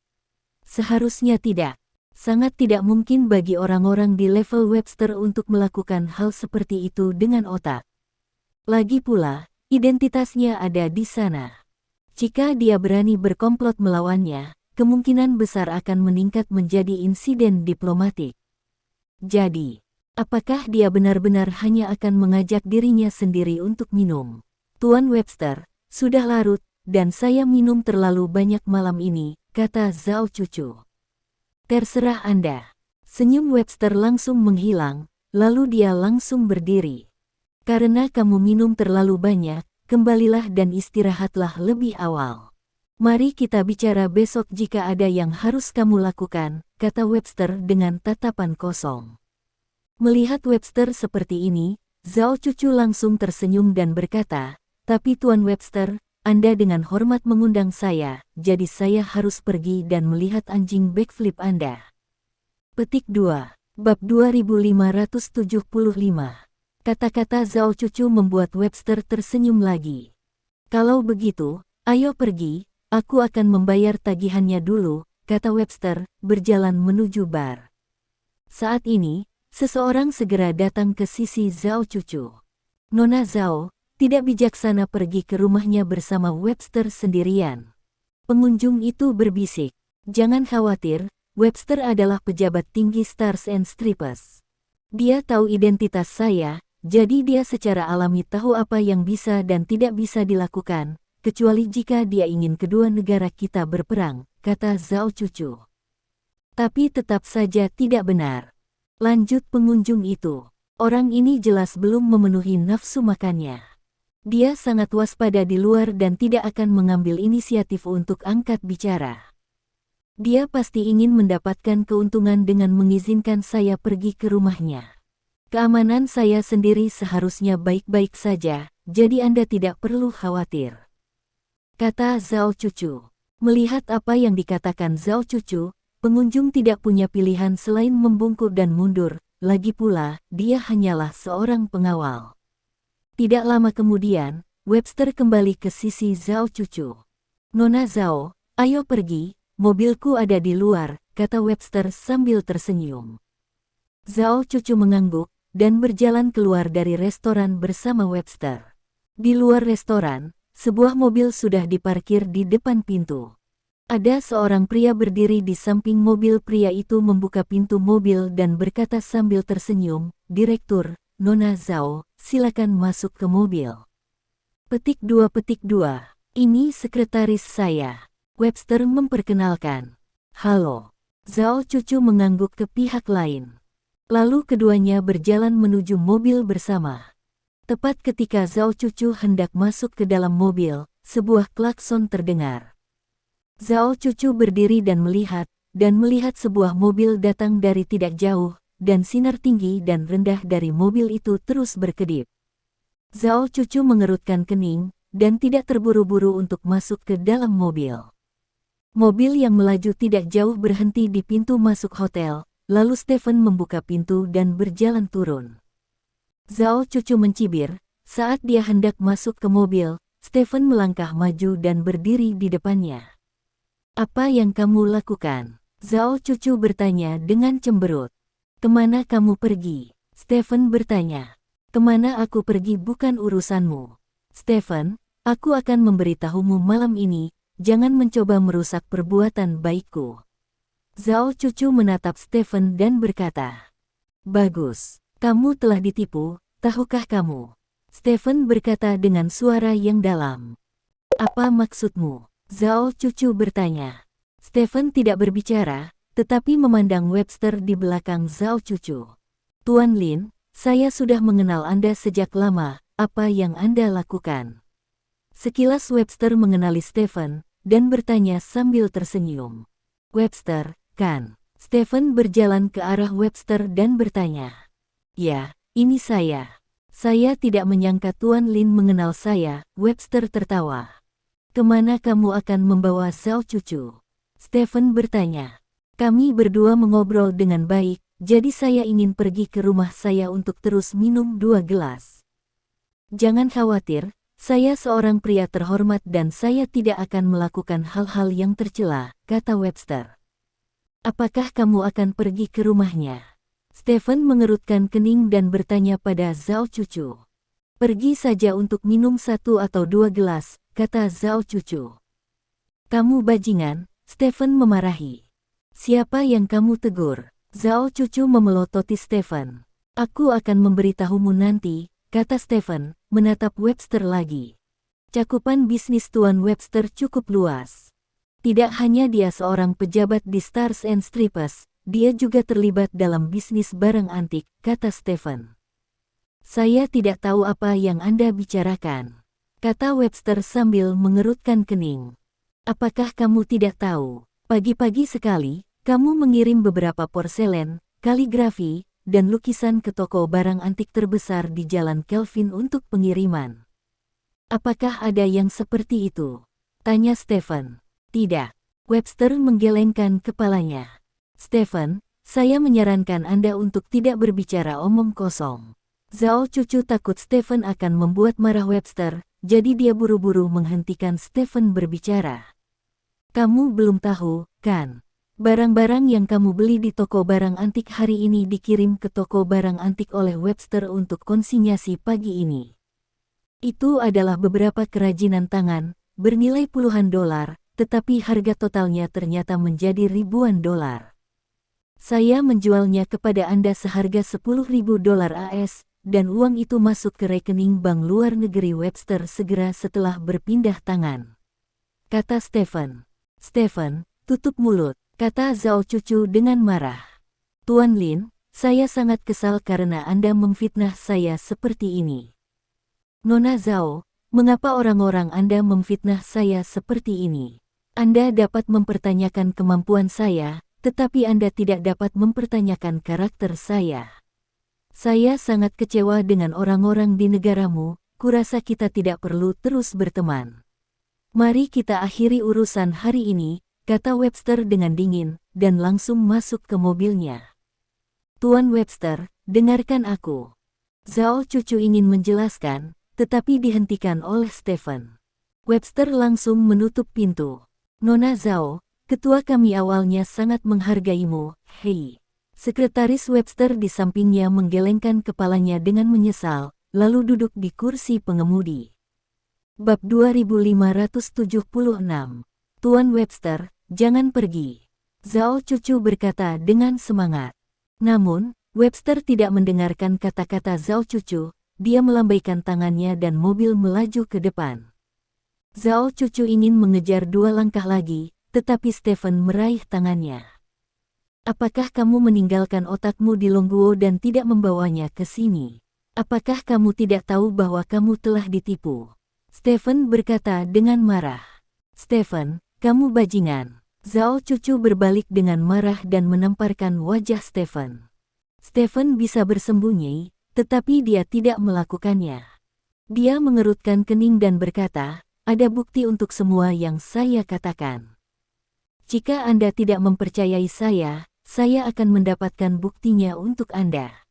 Seharusnya tidak. Sangat tidak mungkin bagi orang-orang di level Webster untuk melakukan hal seperti itu dengan otak. Lagi pula, identitasnya ada di sana. Jika dia berani berkomplot melawannya, kemungkinan besar akan meningkat menjadi insiden diplomatik. Jadi, apakah dia benar-benar hanya akan mengajak dirinya sendiri untuk minum? Tuan Webster, sudah larut, dan saya minum terlalu banyak malam ini, kata Zhao Cucu. Terserah Anda. Senyum Webster langsung menghilang, lalu dia langsung berdiri. Karena kamu minum terlalu banyak, kembalilah dan istirahatlah lebih awal. Mari kita bicara besok jika ada yang harus kamu lakukan, kata Webster dengan tatapan kosong. Melihat Webster seperti ini, Zhao Cucu langsung tersenyum dan berkata, tapi Tuan Webster, Anda dengan hormat mengundang saya, jadi saya harus pergi dan melihat anjing backflip Anda. Petik 2. Bab 2575. Kata-kata Zhao Cucu membuat Webster tersenyum lagi. Kalau begitu, ayo pergi, aku akan membayar tagihannya dulu, kata Webster, berjalan menuju bar. Saat ini, seseorang segera datang ke sisi Zhao Cucu. Nona Zhao, tidak bijaksana pergi ke rumahnya bersama Webster sendirian. Pengunjung itu berbisik. Jangan khawatir, Webster adalah pejabat tinggi Stars and Stripes. Dia tahu identitas saya, jadi dia secara alami tahu apa yang bisa dan tidak bisa dilakukan, kecuali jika dia ingin kedua negara kita berperang, kata Zhao Cucu. Tapi tetap saja tidak benar. Lanjut pengunjung itu. Orang ini jelas belum memenuhi nafsu makannya. Dia sangat waspada di luar dan tidak akan mengambil inisiatif untuk angkat bicara. Dia pasti ingin mendapatkan keuntungan dengan mengizinkan saya pergi ke rumahnya. Keamanan saya sendiri seharusnya baik-baik saja, jadi Anda tidak perlu khawatir. Kata Zhao Cucu. Melihat apa yang dikatakan Zhao Cucu, pengunjung tidak punya pilihan selain membungkuk dan mundur, lagi pula, dia hanyalah seorang pengawal. Tidak lama kemudian, Webster kembali ke sisi Zhao Cucu. Nona Zhao, ayo pergi, mobilku ada di luar, kata Webster sambil tersenyum. Zhao Cucu mengangguk, dan berjalan keluar dari restoran bersama Webster. Di luar restoran, sebuah mobil sudah diparkir di depan pintu. Ada seorang pria berdiri di samping mobil. Pria itu membuka pintu mobil dan berkata sambil tersenyum, Direktur, Nona Zhao, silakan masuk ke mobil. Petik 2. Ini sekretaris saya. Webster memperkenalkan. Halo. Zhao Cucu mengangguk ke pihak lain. Lalu keduanya berjalan menuju mobil bersama. Tepat ketika Zhao Cucu hendak masuk ke dalam mobil, sebuah klakson terdengar. Zhao Cucu berdiri dan melihat sebuah mobil datang dari tidak jauh, dan sinar tinggi dan rendah dari mobil itu terus berkedip. Zhao Cucu mengerutkan kening, dan tidak terburu-buru untuk masuk ke dalam mobil. Mobil yang melaju tidak jauh berhenti di pintu masuk hotel, lalu Stephen membuka pintu dan berjalan turun. Zhao Cucu mencibir, saat dia hendak masuk ke mobil, Stephen melangkah maju dan berdiri di depannya. Apa yang kamu lakukan? Zhao Cucu bertanya dengan cemberut. Kemana kamu pergi? Stephen bertanya. Kemana aku pergi bukan urusanmu. Stephen, aku akan memberitahumu malam ini, jangan mencoba merusak perbuatan baikku. Zhao Cucu menatap Stephen dan berkata, bagus, kamu telah ditipu, tahukah kamu? Stephen berkata dengan suara yang dalam. Apa maksudmu? Zhao Cucu bertanya. Stephen tidak berbicara, tetapi memandang Webster di belakang Zhao Cucu. Tuan Lin, saya sudah mengenal Anda sejak lama, apa yang Anda lakukan? Sekilas Webster mengenali Stephen, dan bertanya sambil tersenyum. Webster, kan? Stephen berjalan ke arah Webster dan bertanya. Ya, ini saya. Saya tidak menyangka Tuan Lin mengenal saya, Webster tertawa. Kemana kamu akan membawa Zhao Cucu? Stephen bertanya. Kami berdua mengobrol dengan baik, jadi saya ingin pergi ke rumah saya untuk terus minum 2 gelas. Jangan khawatir, saya seorang pria terhormat dan saya tidak akan melakukan hal-hal yang tercela, kata Webster. Apakah kamu akan pergi ke rumahnya? Stephen mengerutkan kening dan bertanya pada Zhao Cucu. Pergi saja untuk minum 1 atau 2 gelas, kata Zhao Cucu. Kamu bajingan, Stephen memarahi. Siapa yang kamu tegur? Zhao Cucu memelototi Stephen. Aku akan memberitahumu nanti, kata Stephen, menatap Webster lagi. Cakupan bisnis Tuan Webster cukup luas. Tidak hanya dia seorang pejabat di Stars and Stripes, dia juga terlibat dalam bisnis barang antik, kata Stephen. Saya tidak tahu apa yang Anda bicarakan, kata Webster sambil mengerutkan kening. Apakah kamu tidak tahu, pagi-pagi sekali, kamu mengirim beberapa porselen, kaligrafi, dan lukisan ke toko barang antik terbesar di Jalan Kelvin untuk pengiriman. Apakah ada yang seperti itu? Tanya Stephen. Tidak. Webster menggelengkan kepalanya. Stephen, saya menyarankan Anda untuk tidak berbicara omong kosong. Zhao Cucu takut Stephen akan membuat marah Webster, jadi dia buru-buru menghentikan Stephen berbicara. Kamu belum tahu, kan? Barang-barang yang kamu beli di toko barang antik hari ini dikirim ke toko barang antik oleh Webster untuk konsinyasi pagi ini. Itu adalah beberapa kerajinan tangan, bernilai puluhan dolar, tetapi harga totalnya ternyata menjadi ribuan dolar. Saya menjualnya kepada Anda seharga 10.000 dolar AS, dan uang itu masuk ke rekening bank luar negeri Webster segera setelah berpindah tangan. Kata Stephen. Stephen, tutup mulut, kata Zhao Cucu dengan marah. Tuan Lin, saya sangat kesal karena Anda memfitnah saya seperti ini. Nona Zhao, mengapa orang-orang Anda memfitnah saya seperti ini? Anda dapat mempertanyakan kemampuan saya, tetapi Anda tidak dapat mempertanyakan karakter saya. Saya sangat kecewa dengan orang-orang di negaramu, kurasa kita tidak perlu terus berteman. Mari kita akhiri urusan hari ini, kata Webster dengan dingin, dan langsung masuk ke mobilnya. Tuan Webster, dengarkan aku. Zhao Cucu ingin menjelaskan, tetapi dihentikan oleh Stephen. Webster langsung menutup pintu. Nona Zhao, ketua kami awalnya sangat menghargaimu, hei. Sekretaris Webster di sampingnya menggelengkan kepalanya dengan menyesal, lalu duduk di kursi pengemudi. Bab 2576. Tuan Webster, jangan pergi. Zhao Cucu berkata dengan semangat. Namun, Webster tidak mendengarkan kata-kata Zhao Cucu, dia melambaikan tangannya dan mobil melaju ke depan. Zhao Cucu ingin mengejar 2 langkah lagi, tetapi Stephen meraih tangannya. Apakah kamu meninggalkan otakmu di Longguo dan tidak membawanya ke sini? Apakah kamu tidak tahu bahwa kamu telah ditipu? Stephen berkata dengan marah. Stephen, kamu bajingan. Zhao Cucu berbalik dengan marah dan menamparkan wajah Stephen. Stephen bisa bersembunyi, tetapi dia tidak melakukannya. Dia mengerutkan kening dan berkata, ada bukti untuk semua yang saya katakan. Jika Anda tidak mempercayai saya akan mendapatkan buktinya untuk Anda.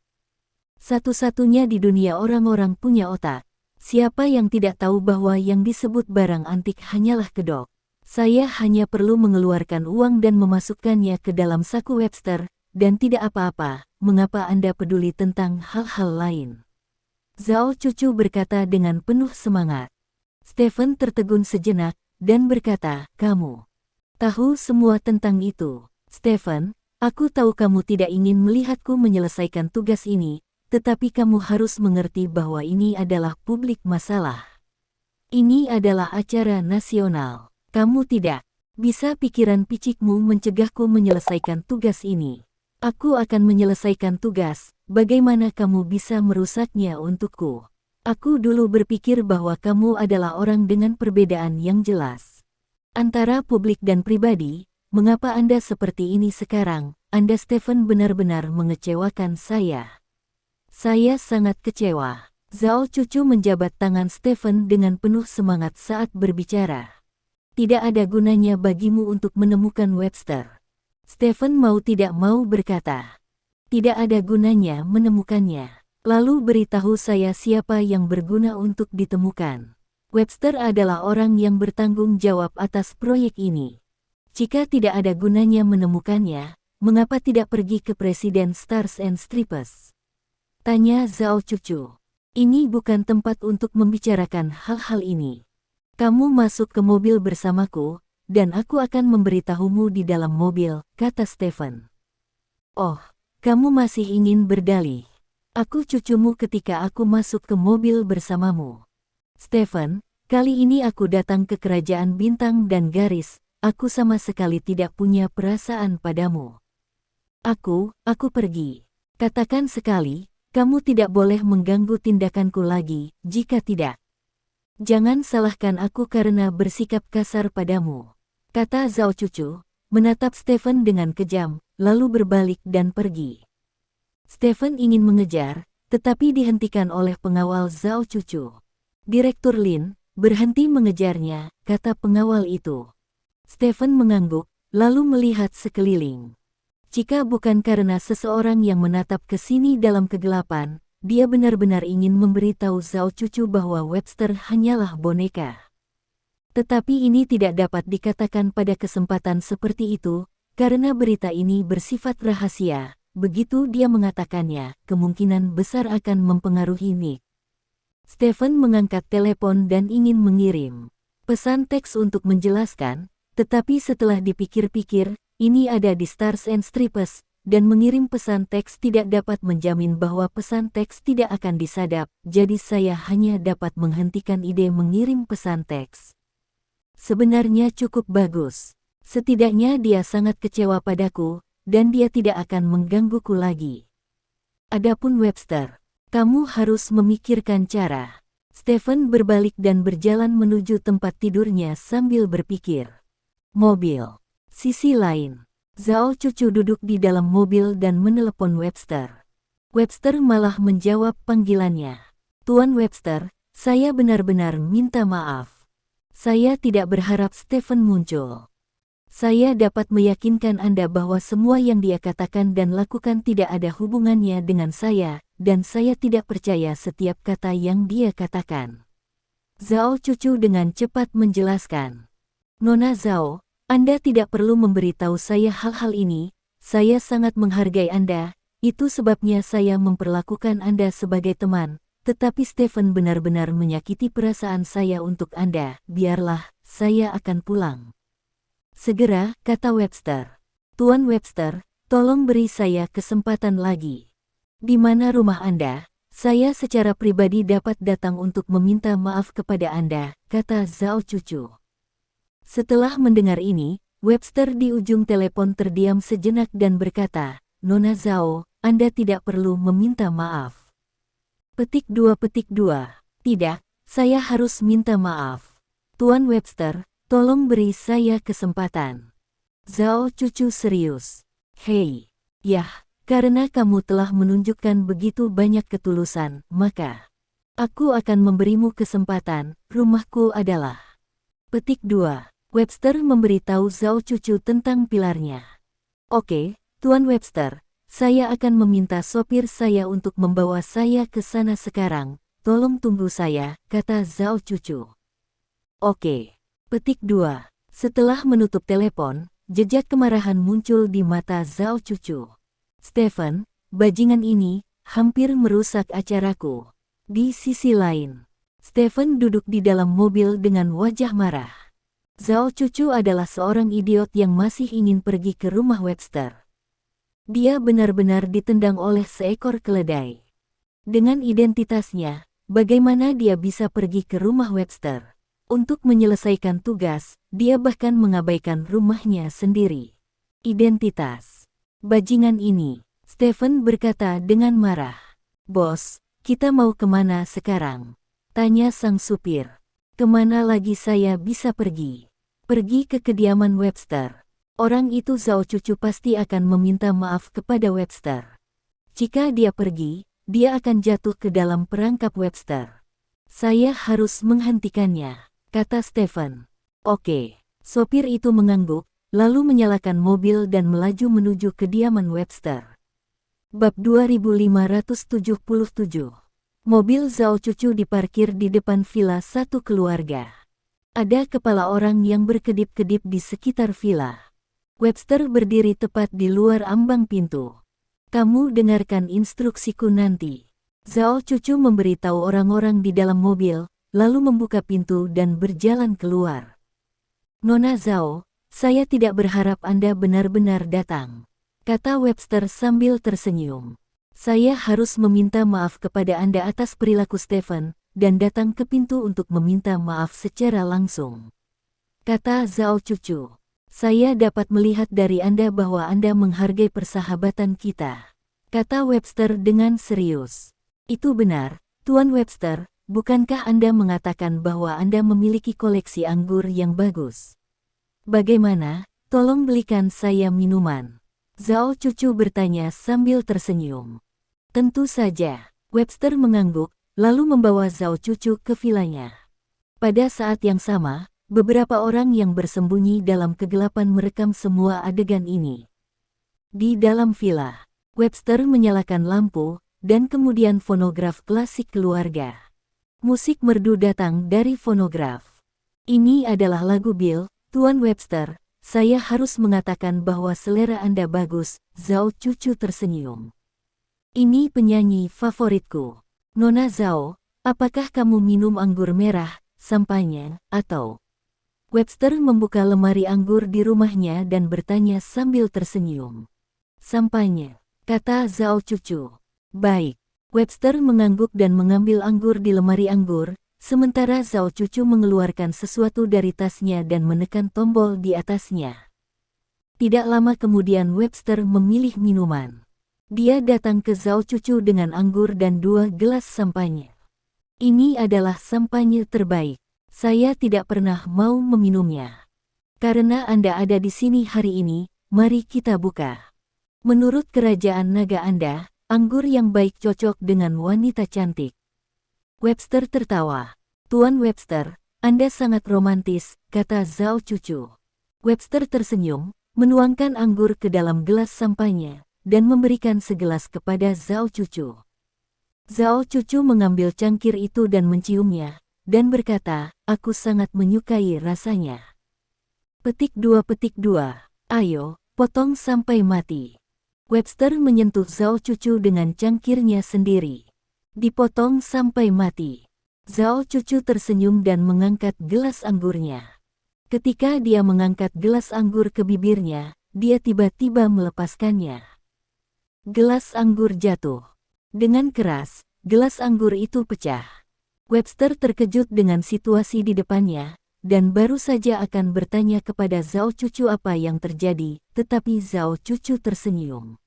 Satu-satunya di dunia orang-orang punya otak. Siapa yang tidak tahu bahwa yang disebut barang antik hanyalah kedok? Saya hanya perlu mengeluarkan uang dan memasukkannya ke dalam saku Webster, dan tidak apa-apa. Mengapa Anda peduli tentang hal-hal lain? Zhao Cucu berkata dengan penuh semangat. Stephen tertegun sejenak, dan berkata, kamu tahu semua tentang itu. Stephen, aku tahu kamu tidak ingin melihatku menyelesaikan tugas ini, tetapi kamu harus mengerti bahwa ini adalah publik masalah. Ini adalah acara nasional. Kamu tidak bisa pikiran picikmu mencegahku menyelesaikan tugas ini. Aku akan menyelesaikan tugas, bagaimana kamu bisa merusaknya untukku? Aku dulu berpikir bahwa kamu adalah orang dengan perbedaan yang jelas antara publik dan pribadi. Mengapa Anda seperti ini sekarang? Anda Stephen benar-benar mengecewakan saya. Saya sangat kecewa. Zhao Cucu menjabat tangan Stephen dengan penuh semangat saat berbicara. Tidak ada gunanya bagimu untuk menemukan Webster. Stephen mau tidak mau berkata. Tidak ada gunanya menemukannya. Lalu beritahu saya siapa yang berguna untuk ditemukan. Webster adalah orang yang bertanggung jawab atas proyek ini. Jika tidak ada gunanya menemukannya, mengapa tidak pergi ke Presiden Stars and Stripes? Tanya Zhao Cucu. Ini bukan tempat untuk membicarakan hal-hal ini. Kamu masuk ke mobil bersamaku, dan aku akan memberitahumu di dalam mobil, kata Stephen. Oh, kamu masih ingin berdalih. Aku cucumu ketika aku masuk ke mobil bersamamu. Stephen, kali ini aku datang ke kerajaan bintang dan garis, aku sama sekali tidak punya perasaan padamu. Aku pergi. Katakan sekali, kamu tidak boleh mengganggu tindakanku lagi, jika tidak. Jangan salahkan aku karena bersikap kasar padamu, kata Zhao Cucu, menatap Stephen dengan kejam, lalu berbalik dan pergi. Stephen ingin mengejar, tetapi dihentikan oleh pengawal Zhao Cucu. Direktur Lin, berhenti mengejarnya, kata pengawal itu. Stephen mengangguk, lalu melihat sekeliling. Jika bukan karena seseorang yang menatap ke sini dalam kegelapan, dia benar-benar ingin memberitahu Zhao Cucu bahwa Webster hanyalah boneka. Tetapi ini tidak dapat dikatakan pada kesempatan seperti itu, karena berita ini bersifat rahasia. Begitu dia mengatakannya, kemungkinan besar akan mempengaruhi Nick. Stephen mengangkat telepon dan ingin mengirim pesan teks untuk menjelaskan, tetapi setelah dipikir-pikir, ini ada di Stars and Stripes, dan mengirim pesan teks tidak dapat menjamin bahwa pesan teks tidak akan disadap, jadi saya hanya dapat menghentikan ide mengirim pesan teks. Sebenarnya cukup bagus. Setidaknya dia sangat kecewa padaku, dan dia tidak akan menggangguku lagi. Adapun Webster, kamu harus memikirkan cara. Stephen berbalik dan berjalan menuju tempat tidurnya sambil berpikir. Mobil. Sisi lain. Zhao Cucu duduk di dalam mobil dan menelepon Webster. Webster malah menjawab panggilannya. Tuan Webster, saya benar-benar minta maaf. Saya tidak berharap Stephen muncul. Saya dapat meyakinkan Anda bahwa semua yang dia katakan dan lakukan tidak ada hubungannya dengan saya, dan saya tidak percaya setiap kata yang dia katakan. Zhao Cucu dengan cepat menjelaskan. Nona Zhao, Anda tidak perlu memberitahu saya hal-hal ini, saya sangat menghargai Anda, itu sebabnya saya memperlakukan Anda sebagai teman, tetapi Stephen benar-benar menyakiti perasaan saya untuk Anda, biarlah, saya akan pulang. Segera, kata Webster. Tuan Webster, tolong beri saya kesempatan lagi. Di mana rumah Anda? Saya secara pribadi dapat datang untuk meminta maaf kepada Anda, kata Zhao Cucu. Setelah mendengar ini, Webster di ujung telepon terdiam sejenak dan berkata, Nona Zhao, Anda tidak perlu meminta maaf. Petik 2. Tidak, saya harus minta maaf. Tuan Webster, tolong beri saya kesempatan. Zhao Cucu serius. Hei, yah, karena kamu telah menunjukkan begitu banyak ketulusan, maka aku akan memberimu kesempatan. Rumahku adalah. Petik 2. Webster memberitahu Zhao Cucu tentang pilarnya. Oke, Tuan Webster, saya akan meminta sopir saya untuk membawa saya ke sana sekarang. Tolong tunggu saya, kata Zhao Cucu. Oke. Petik 2. Setelah menutup telepon, jejak kemarahan muncul di mata Zhao Cucu. Stephen, bajingan ini hampir merusak acaraku. Di sisi lain, Stephen duduk di dalam mobil dengan wajah marah. Zhao Cucu adalah seorang idiot yang masih ingin pergi ke rumah Webster. Dia benar-benar ditendang oleh seekor keledai. Dengan identitasnya, bagaimana dia bisa pergi ke rumah Webster? Untuk menyelesaikan tugas, dia bahkan mengabaikan rumahnya sendiri. Identitas. Bajingan ini, Stephen berkata dengan marah. Bos, kita mau kemana sekarang? Tanya sang supir. Kemana lagi saya bisa pergi? Pergi ke kediaman Webster. Orang itu Zhao Cucu pasti akan meminta maaf kepada Webster. Jika dia pergi, dia akan jatuh ke dalam perangkap Webster. Saya harus menghentikannya, kata Stephen. Oke, sopir itu mengangguk, lalu menyalakan mobil dan melaju menuju kediaman Webster. Bab 2577. Mobil Zhao Cucu diparkir di depan villa satu keluarga. Ada kepala orang yang berkedip-kedip di sekitar villa. Webster berdiri tepat di luar ambang pintu. Kamu dengarkan instruksiku nanti. Zhao Cucu memberitahu orang-orang di dalam mobil, lalu membuka pintu dan berjalan keluar. Nona Zhao, saya tidak berharap Anda benar-benar datang, kata Webster sambil tersenyum. Saya harus meminta maaf kepada Anda atas perilaku Stephen, dan datang ke pintu untuk meminta maaf secara langsung. Kata Zhao Cucu, saya dapat melihat dari Anda bahwa Anda menghargai persahabatan kita. Kata Webster dengan serius. Itu benar, Tuan Webster, bukankah Anda mengatakan bahwa Anda memiliki koleksi anggur yang bagus? Bagaimana, tolong belikan saya minuman. Zhao Cucu bertanya sambil tersenyum. Tentu saja, Webster mengangguk, lalu membawa Zhao Cucu ke vilanya. Pada saat yang sama, beberapa orang yang bersembunyi dalam kegelapan merekam semua adegan ini. Di dalam villa, Webster menyalakan lampu, dan kemudian fonograf klasik keluarga. Musik merdu datang dari fonograf. Ini adalah lagu Bill, Tuan Webster. Saya harus mengatakan bahwa selera Anda bagus, Zhao Cucu tersenyum. Ini penyanyi favoritku. Nona Zhao, apakah kamu minum anggur merah, sampainya, atau? Webster membuka lemari anggur di rumahnya dan bertanya sambil tersenyum. Sampainya, kata Zhao Cucu. Baik. Webster mengangguk dan mengambil anggur di lemari anggur, sementara Zhao Cucu mengeluarkan sesuatu dari tasnya dan menekan tombol di atasnya. Tidak lama kemudian Webster memilih minuman. Dia datang ke Zhao Cucu dengan anggur dan 2 gelas sampanye. Ini adalah sampanye terbaik. Saya tidak pernah mau meminumnya. Karena Anda ada di sini hari ini, mari kita buka. Menurut kerajaan naga Anda, anggur yang baik cocok dengan wanita cantik. Webster tertawa. Tuan Webster, Anda sangat romantis, kata Zhao Cucu. Webster tersenyum, menuangkan anggur ke dalam gelas sampanye, dan memberikan segelas kepada Zhao Cucu. Zhao Cucu mengambil cangkir itu dan menciumnya, dan berkata, aku sangat menyukai rasanya. Petik 2. Ayo, potong sampai mati. Webster menyentuh Zhao Cucu dengan cangkirnya sendiri. Dipotong sampai mati. Zhao Cucu tersenyum dan mengangkat gelas anggurnya. Ketika dia mengangkat gelas anggur ke bibirnya, dia tiba-tiba melepaskannya. Gelas anggur jatuh. Dengan keras, gelas anggur itu pecah. Webster terkejut dengan situasi di depannya, dan baru saja akan bertanya kepada Zhao Cucu apa yang terjadi, tetapi Zhao Cucu tersenyum.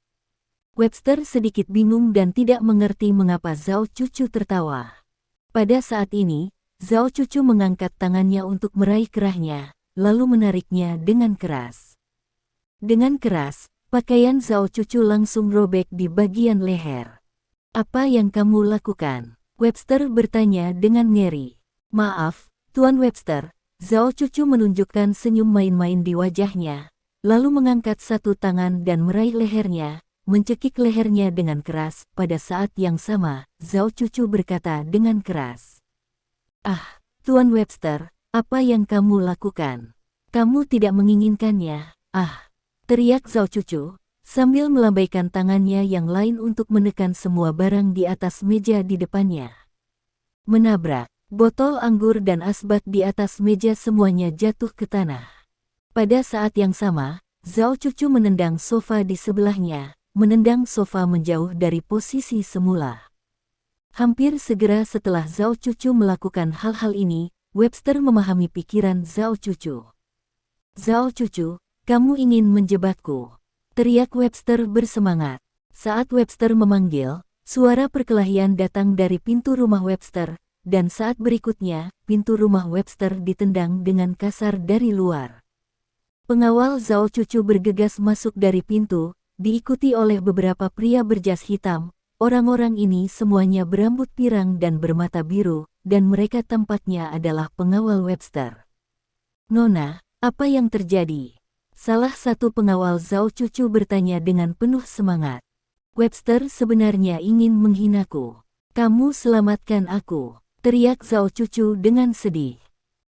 Webster sedikit bingung dan tidak mengerti mengapa Zhao Cucu tertawa. Pada saat ini, Zhao Cucu mengangkat tangannya untuk meraih kerahnya, lalu menariknya dengan keras. Dengan keras, pakaian Zhao Cucu langsung robek di bagian leher. "Apa yang kamu lakukan?" Webster bertanya dengan ngeri. "Maaf, Tuan Webster." Zhao Cucu menunjukkan senyum main-main di wajahnya, lalu mengangkat satu tangan dan meraih lehernya, mencekik lehernya dengan keras. Pada saat yang sama, Zhao Cucu berkata dengan keras, "Ah, Tuan Webster, apa yang kamu lakukan? Kamu tidak menginginkannya." "Ah!" teriak Zhao Cucu, sambil melambaikan tangannya yang lain untuk menekan semua barang di atas meja di depannya. Menabrak, botol anggur dan asbak di atas meja semuanya jatuh ke tanah. Pada saat yang sama, Zhao Cucu menendang sofa di sebelahnya, menendang sofa menjauh dari posisi semula. Hampir segera setelah Zhao Cucu melakukan hal-hal ini, Webster memahami pikiran Zhao Cucu. "Zhao Cucu, kamu ingin menjebakku?" teriak Webster bersemangat. Saat Webster memanggil, suara perkelahian datang dari pintu rumah Webster, dan saat berikutnya, pintu rumah Webster ditendang dengan kasar dari luar. Pengawal Zhao Cucu bergegas masuk dari pintu, diikuti oleh beberapa pria berjas hitam. Orang-orang ini semuanya berambut pirang dan bermata biru, dan mereka tampaknya adalah pengawal Webster. "Nona, apa yang terjadi?" Salah satu pengawal Zhao Cucu bertanya dengan penuh semangat. "Webster sebenarnya ingin menghinaku. Kamu selamatkan aku," teriak Zhao Cucu dengan sedih.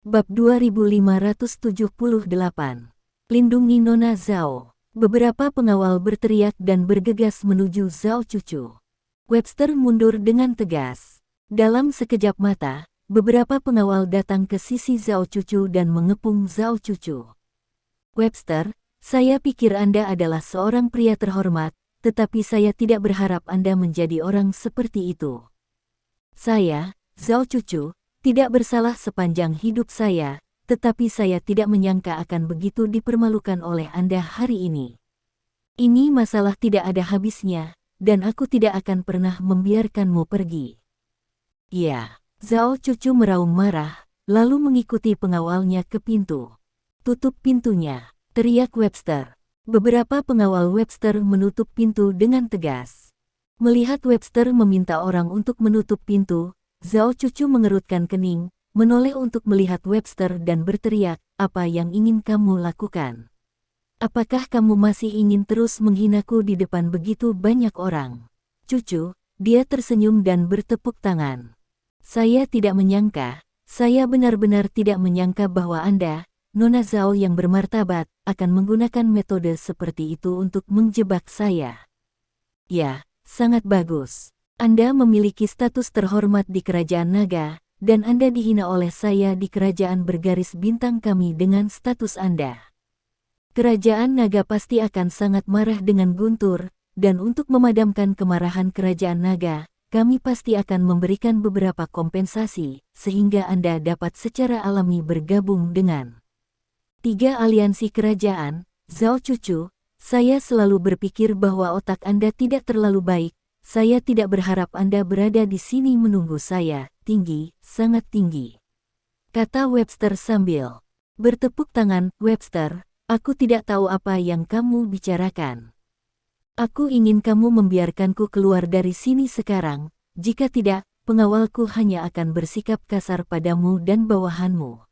Bab 2578. Lindungi Nona Zhao. Beberapa pengawal berteriak dan bergegas menuju Zhao Cucu. Webster mundur dengan tegas. Dalam sekejap mata, beberapa pengawal datang ke sisi Zhao Cucu dan mengepung Zhao Cucu. "Webster, saya pikir Anda adalah seorang pria terhormat, tetapi saya tidak berharap Anda menjadi orang seperti itu. Saya, Zhao Cucu, tidak bersalah sepanjang hidup saya, tetapi saya tidak menyangka akan begitu dipermalukan oleh Anda hari ini. Ini masalah tidak ada habisnya, dan aku tidak akan pernah membiarkanmu pergi." "Ya." Zhao Cucu meraung marah, lalu mengikuti pengawalnya ke pintu. "Tutup pintunya," teriak Webster. Beberapa pengawal Webster menutup pintu dengan tegas. Melihat Webster meminta orang untuk menutup pintu, Zhao Cucu mengerutkan kening, menoleh untuk melihat Webster dan berteriak, "Apa yang ingin kamu lakukan? Apakah kamu masih ingin terus menghinaku di depan begitu banyak orang?" "Cucu," dia tersenyum dan bertepuk tangan. "Saya tidak menyangka, saya benar-benar tidak menyangka bahwa Anda, Nona Zhao yang bermartabat, akan menggunakan metode seperti itu untuk menjebak saya. Ya, sangat bagus. Anda memiliki status terhormat di Kerajaan Naga, dan Anda dihina oleh saya di kerajaan bergaris bintang kami dengan status Anda. Kerajaan Naga pasti akan sangat marah dengan guntur, dan untuk memadamkan kemarahan Kerajaan Naga, kami pasti akan memberikan beberapa kompensasi, sehingga Anda dapat secara alami bergabung dengan 3 aliansi kerajaan." "Zhao Cucu, saya selalu berpikir bahwa otak Anda tidak terlalu baik. Saya tidak berharap Anda berada di sini menunggu saya, tinggi, sangat tinggi," kata Webster sambil bertepuk tangan. "Webster, aku tidak tahu apa yang kamu bicarakan. Aku ingin kamu membiarkanku keluar dari sini sekarang. Jika tidak, pengawalku hanya akan bersikap kasar padamu dan bawahanmu."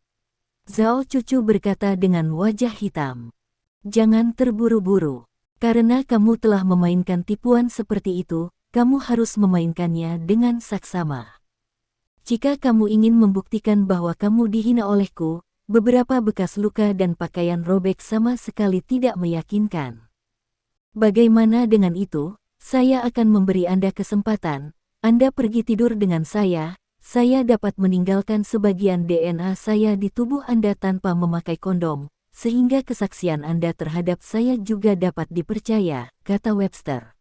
Zhao Cucu berkata dengan wajah hitam. "Jangan terburu-buru. Karena kamu telah memainkan tipuan seperti itu, kamu harus memainkannya dengan saksama. Jika kamu ingin membuktikan bahwa kamu dihina olehku, beberapa bekas luka dan pakaian robek sama sekali tidak meyakinkan. Bagaimana dengan itu? Saya akan memberi Anda kesempatan. Anda pergi tidur dengan saya dapat meninggalkan sebagian DNA saya di tubuh Anda tanpa memakai kondom, sehingga kesaksian Anda terhadap saya juga dapat dipercaya," kata Webster.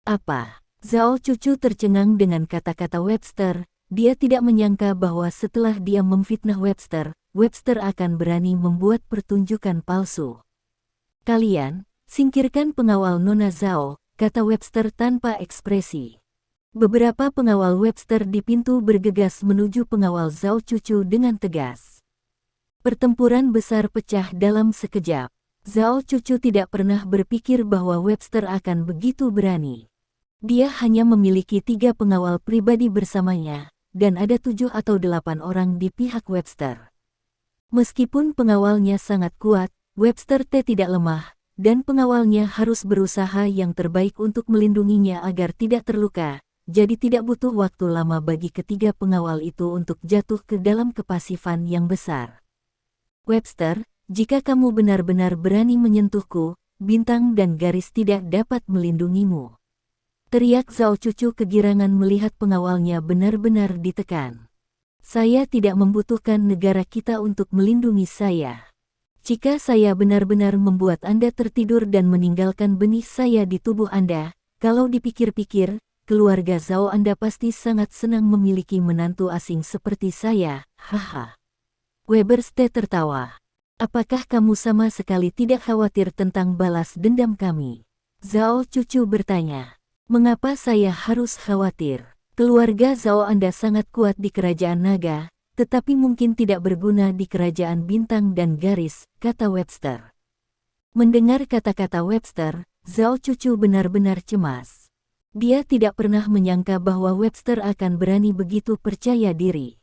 "Apa?" Zhao Cucu tercengang dengan kata-kata Webster. Dia tidak menyangka bahwa setelah dia memfitnah Webster, Webster akan berani membuat pertunjukan palsu. Kalian, singkirkan pengawal Nona Zhao, kata Webster tanpa ekspresi. Beberapa pengawal Webster di pintu bergegas menuju pengawal Zhao Cucu dengan tegas. Pertempuran besar pecah dalam sekejap. Zhao Cucu tidak pernah berpikir bahwa Webster akan begitu berani. Dia hanya memiliki 3 pengawal pribadi bersamanya, dan ada 7 atau 8 orang di pihak Webster. Meskipun pengawalnya sangat kuat, Webster tidak lemah, dan pengawalnya harus berusaha yang terbaik untuk melindunginya agar tidak terluka, jadi tidak butuh waktu lama bagi ketiga pengawal itu untuk jatuh ke dalam kepasifan yang besar. Webster, jika kamu benar-benar berani menyentuhku, bintang dan garis tidak dapat melindungimu. Teriak Zhao Cucu kegirangan melihat pengawalnya benar-benar ditekan. Saya tidak membutuhkan negara kita untuk melindungi saya. Jika saya benar-benar membuat Anda tertidur dan meninggalkan benih saya di tubuh Anda, kalau dipikir-pikir, keluarga Zhao Anda pasti sangat senang memiliki menantu asing seperti saya, haha. Weberste tertawa. Apakah kamu sama sekali tidak khawatir tentang balas dendam kami? Zhao Cucu bertanya. Mengapa saya harus khawatir? Keluarga Zhao Anda sangat kuat di kerajaan naga, tetapi mungkin tidak berguna di kerajaan bintang dan garis, kata Webster. Mendengar kata-kata Webster, Zhao Cucu benar-benar cemas. Dia tidak pernah menyangka bahwa Webster akan berani begitu percaya diri.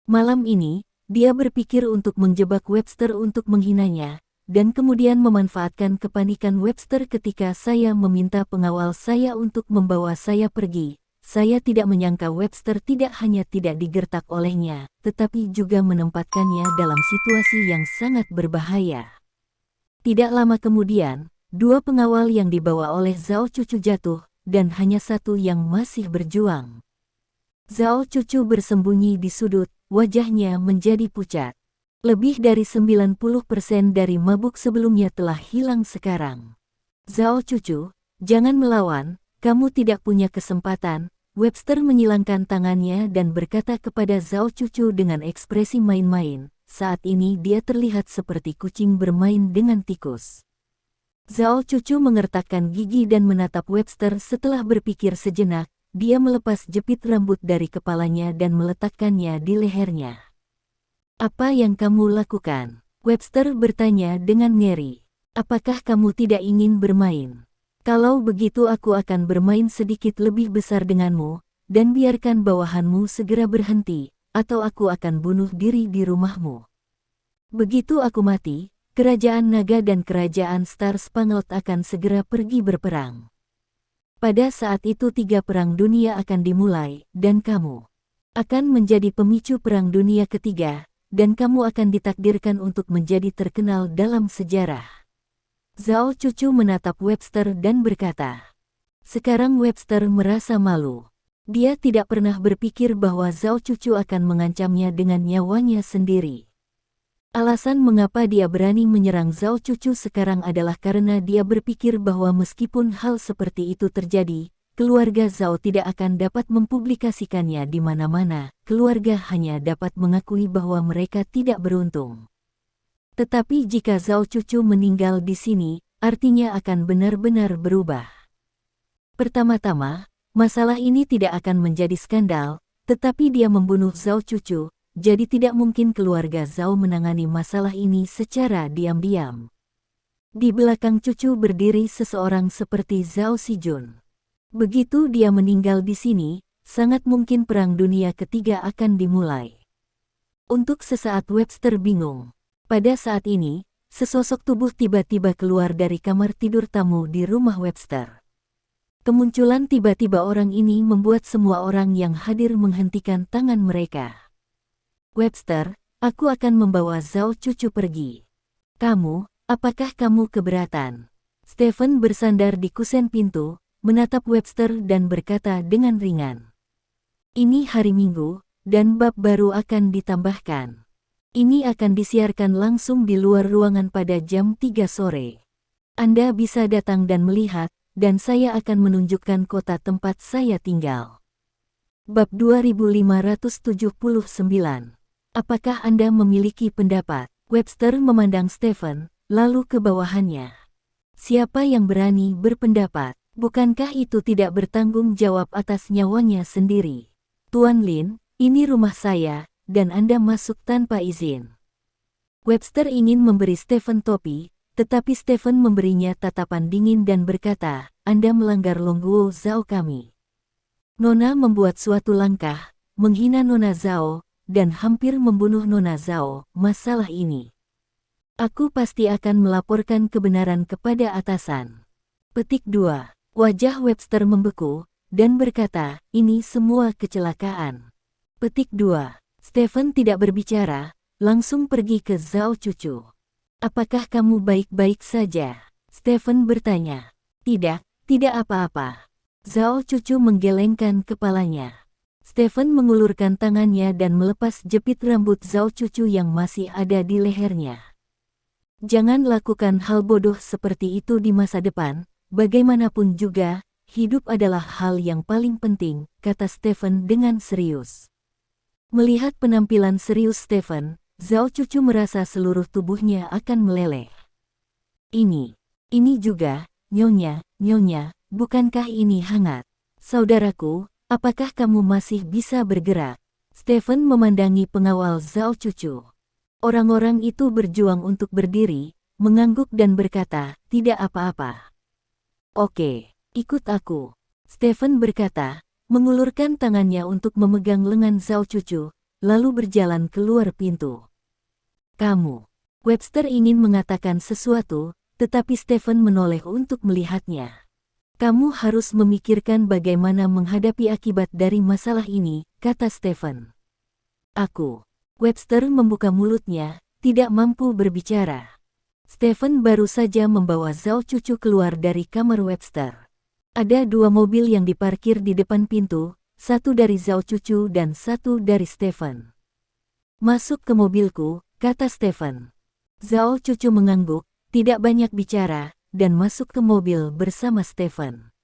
Malam ini, dia berpikir untuk menjebak Webster untuk menghinanya, dan kemudian memanfaatkan kepanikan Webster ketika saya meminta pengawal saya untuk membawa saya pergi. Saya tidak menyangka Webster tidak hanya tidak digertak olehnya, tetapi juga menempatkannya dalam situasi yang sangat berbahaya. Tidak lama kemudian, 2 pengawal yang dibawa oleh Zhao Cucu jatuh, dan hanya 1 yang masih berjuang. Zhao Cucu bersembunyi di sudut, wajahnya menjadi pucat. Lebih dari 90% dari mabuk sebelumnya telah hilang sekarang. Zhao Cucu, jangan melawan, kamu tidak punya kesempatan. Webster menyilangkan tangannya dan berkata kepada Zhao Cucu dengan ekspresi main-main. Saat ini dia terlihat seperti kucing bermain dengan tikus. Zhao Cucu mengertakkan gigi dan menatap Webster setelah berpikir sejenak. Dia melepas jepit rambut dari kepalanya dan meletakkannya di lehernya. Apa yang kamu lakukan? Webster bertanya dengan ngeri. Apakah kamu tidak ingin bermain? Kalau begitu aku akan bermain sedikit lebih besar denganmu, dan biarkan bawahanmu segera berhenti, atau aku akan bunuh diri di rumahmu. Begitu aku mati, kerajaan naga dan kerajaan Star Spangled akan segera pergi berperang. Pada saat itu 3 perang dunia akan dimulai, dan kamu akan menjadi pemicu perang dunia ketiga, dan kamu akan ditakdirkan untuk menjadi terkenal dalam sejarah. Zhao Cucu menatap Webster dan berkata. Sekarang Webster merasa malu. Dia tidak pernah berpikir bahwa Zhao Cucu akan mengancamnya dengan nyawanya sendiri. Alasan mengapa dia berani menyerang Zhao Cucu sekarang adalah karena dia berpikir bahwa meskipun hal seperti itu terjadi, keluarga Zhao tidak akan dapat mempublikasikannya di mana-mana. Keluarga hanya dapat mengakui bahwa mereka tidak beruntung. Tetapi jika Zhao Cucu meninggal di sini, artinya akan benar-benar berubah. Pertama-tama, masalah ini tidak akan menjadi skandal, tetapi dia membunuh Zhao Cucu, jadi tidak mungkin keluarga Zhao menangani masalah ini secara diam-diam. Di belakang Cucu berdiri seseorang seperti Zhao Xijun. Begitu dia meninggal di sini, sangat mungkin perang dunia ketiga akan dimulai. Untuk sesaat Webster bingung. Pada saat ini, sesosok tubuh tiba-tiba keluar dari kamar tidur tamu di rumah Webster. Kemunculan tiba-tiba orang ini membuat semua orang yang hadir menghentikan tangan mereka. Webster, aku akan membawa Zhao Cucu pergi. Kamu, apakah kamu keberatan? Stephen bersandar di kusen pintu, menatap Webster dan berkata dengan ringan. Ini hari Minggu, dan bab baru akan ditambahkan. Ini akan disiarkan langsung di luar ruangan pada jam 3 sore. Anda bisa datang dan melihat, dan saya akan menunjukkan kota tempat saya tinggal. Bab 2579. Apakah Anda memiliki pendapat? Webster memandang Stephen, lalu ke bawahannya. Siapa yang berani berpendapat? Bukankah itu tidak bertanggung jawab atas nyawanya sendiri? Tuan Lin, ini rumah saya, dan Anda masuk tanpa izin. Webster ingin memberi Stephen topi, tetapi Stephen memberinya tatapan dingin dan berkata, Anda melanggar Longguo Zhao kami. Nona membuat suatu langkah, menghina Nona Zhao, dan hampir membunuh Nona Zhao. Masalah ini, aku pasti akan melaporkan kebenaran kepada atasan. Petik 2. Wajah Webster membeku, dan berkata, ini semua kecelakaan. Petik 2. Stephen tidak berbicara, langsung pergi ke Zhao Cucu. Apakah kamu baik-baik saja? Stephen bertanya. Tidak apa-apa. Zhao Cucu menggelengkan kepalanya. Stephen mengulurkan tangannya dan melepas jepit rambut Zhao Cucu yang masih ada di lehernya. Jangan lakukan hal bodoh seperti itu di masa depan. Bagaimanapun juga, hidup adalah hal yang paling penting, kata Stephen dengan serius. Melihat penampilan serius Stephen, Zhao Cucu merasa seluruh tubuhnya akan meleleh. Ini juga, Nyonya, bukankah ini hangat? Saudaraku, apakah kamu masih bisa bergerak? Stephen memandangi pengawal Zhao Cucu. Orang-orang itu berjuang untuk berdiri, mengangguk dan berkata, tidak apa-apa. Oke, ikut aku. Stephen berkata, mengulurkan tangannya untuk memegang lengan Zhao Cucu, lalu berjalan keluar pintu. Kamu. Webster ingin mengatakan sesuatu, tetapi Stephen menoleh untuk melihatnya. Kamu harus memikirkan bagaimana menghadapi akibat dari masalah ini, kata Stephen. Aku. Webster membuka mulutnya, tidak mampu berbicara. Stephen baru saja membawa Zhao Cucu keluar dari kamar Webster. Ada 2 mobil yang diparkir di depan pintu, satu dari Zhao Cucu dan satu dari Stephen. Masuk ke mobilku, kata Stephen. Zhao Cucu mengangguk, tidak banyak bicara, dan masuk ke mobil bersama Stephen.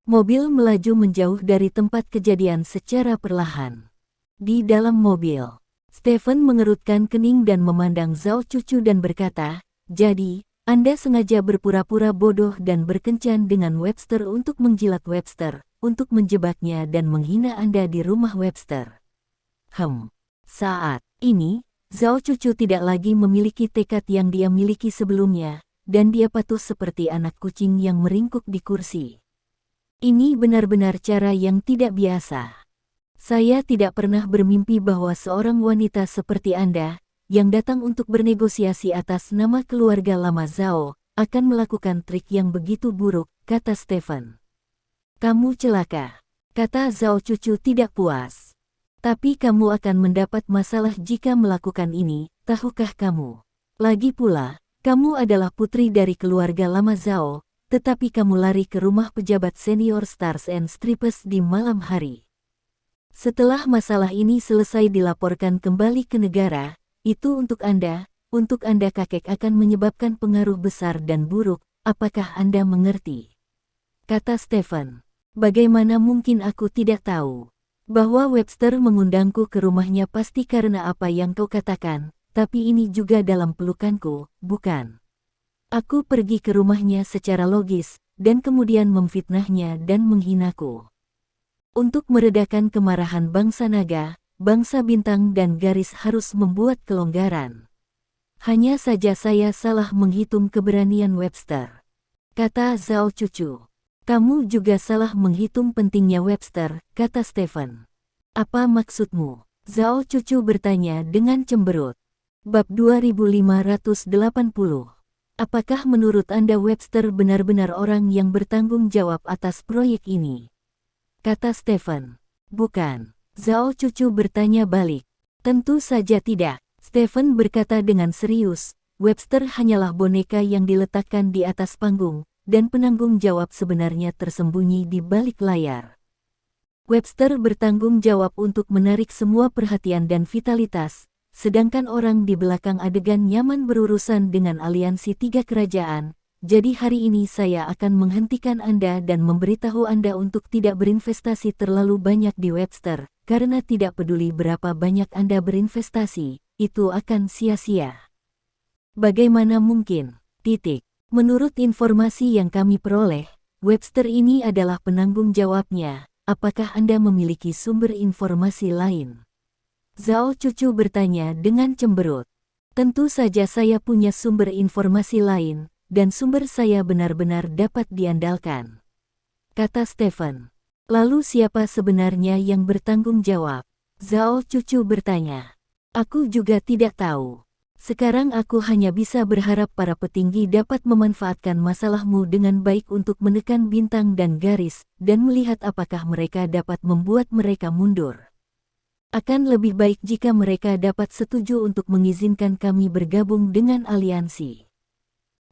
Mobil melaju menjauh dari tempat kejadian secara perlahan. Di dalam mobil, Stephen mengerutkan kening dan memandang Zhao Cucu dan berkata, jadi, Anda sengaja berpura-pura bodoh dan berkencan dengan Webster untuk menjilat Webster, untuk menjebaknya dan menghina Anda di rumah Webster. Saat ini, Zhao Cucu tidak lagi memiliki tekad yang dia miliki sebelumnya, dan dia patuh seperti anak kucing yang meringkuk di kursi. Ini benar-benar cara yang tidak biasa. Saya tidak pernah bermimpi bahwa seorang wanita seperti Anda, yang datang untuk bernegosiasi atas nama keluarga lama Zhao, akan melakukan trik yang begitu buruk, kata Stephen. Kamu celaka, kata Zhao Cucu tidak puas. Tapi kamu akan mendapat masalah jika melakukan ini, tahukah kamu? Lagi pula, kamu adalah putri dari keluarga lama Zhao, tetapi kamu lari ke rumah pejabat senior Stars and Stripes di malam hari. Setelah masalah ini selesai dilaporkan kembali ke negara, itu untuk Anda kakek akan menyebabkan pengaruh besar dan buruk, apakah Anda mengerti? Kata Stephen. Bagaimana mungkin aku tidak tahu? Bahwa Webster mengundangku ke rumahnya pasti karena apa yang kau katakan, tapi ini juga dalam pelukanku, bukan? Aku pergi ke rumahnya secara logis, dan kemudian memfitnahnya dan menghinaku. Untuk meredakan kemarahan bangsa naga, bangsa bintang dan garis harus membuat kelonggaran. Hanya saja saya salah menghitung keberanian Webster. Kata Zhao Cucu. Kamu juga salah menghitung pentingnya Webster, kata Stephen. Apa maksudmu? Zhao Cucu bertanya dengan cemberut. Bab 2580. Apakah menurut Anda Webster benar-benar orang yang bertanggung jawab atas proyek ini? Kata Stephen. Bukan. Zhao Cucu bertanya balik. Tentu saja tidak, Stephen berkata dengan serius. Webster hanyalah boneka yang diletakkan di atas panggung, dan penanggung jawab sebenarnya tersembunyi di balik layar. Webster bertanggung jawab untuk menarik semua perhatian dan vitalitas, sedangkan orang di belakang adegan nyaman berurusan dengan aliansi 3 kerajaan, jadi hari ini saya akan menghentikan Anda dan memberitahu Anda untuk tidak berinvestasi terlalu banyak di Webster, karena tidak peduli berapa banyak Anda berinvestasi, itu akan sia-sia. Bagaimana mungkin? Titik. Menurut informasi yang kami peroleh, Webster ini adalah penanggung jawabnya. Apakah Anda memiliki sumber informasi lain? Zhao Cucu bertanya dengan cemberut. Tentu saja saya punya sumber informasi lain, dan sumber saya benar-benar dapat diandalkan, kata Stephen. Lalu siapa sebenarnya yang bertanggung jawab? Zhao Cucu bertanya. Aku juga tidak tahu. Sekarang aku hanya bisa berharap para petinggi dapat memanfaatkan masalahmu dengan baik untuk menekan bintang dan garis, dan melihat apakah mereka dapat membuat mereka mundur. Akan lebih baik jika mereka dapat setuju untuk mengizinkan kami bergabung dengan aliansi.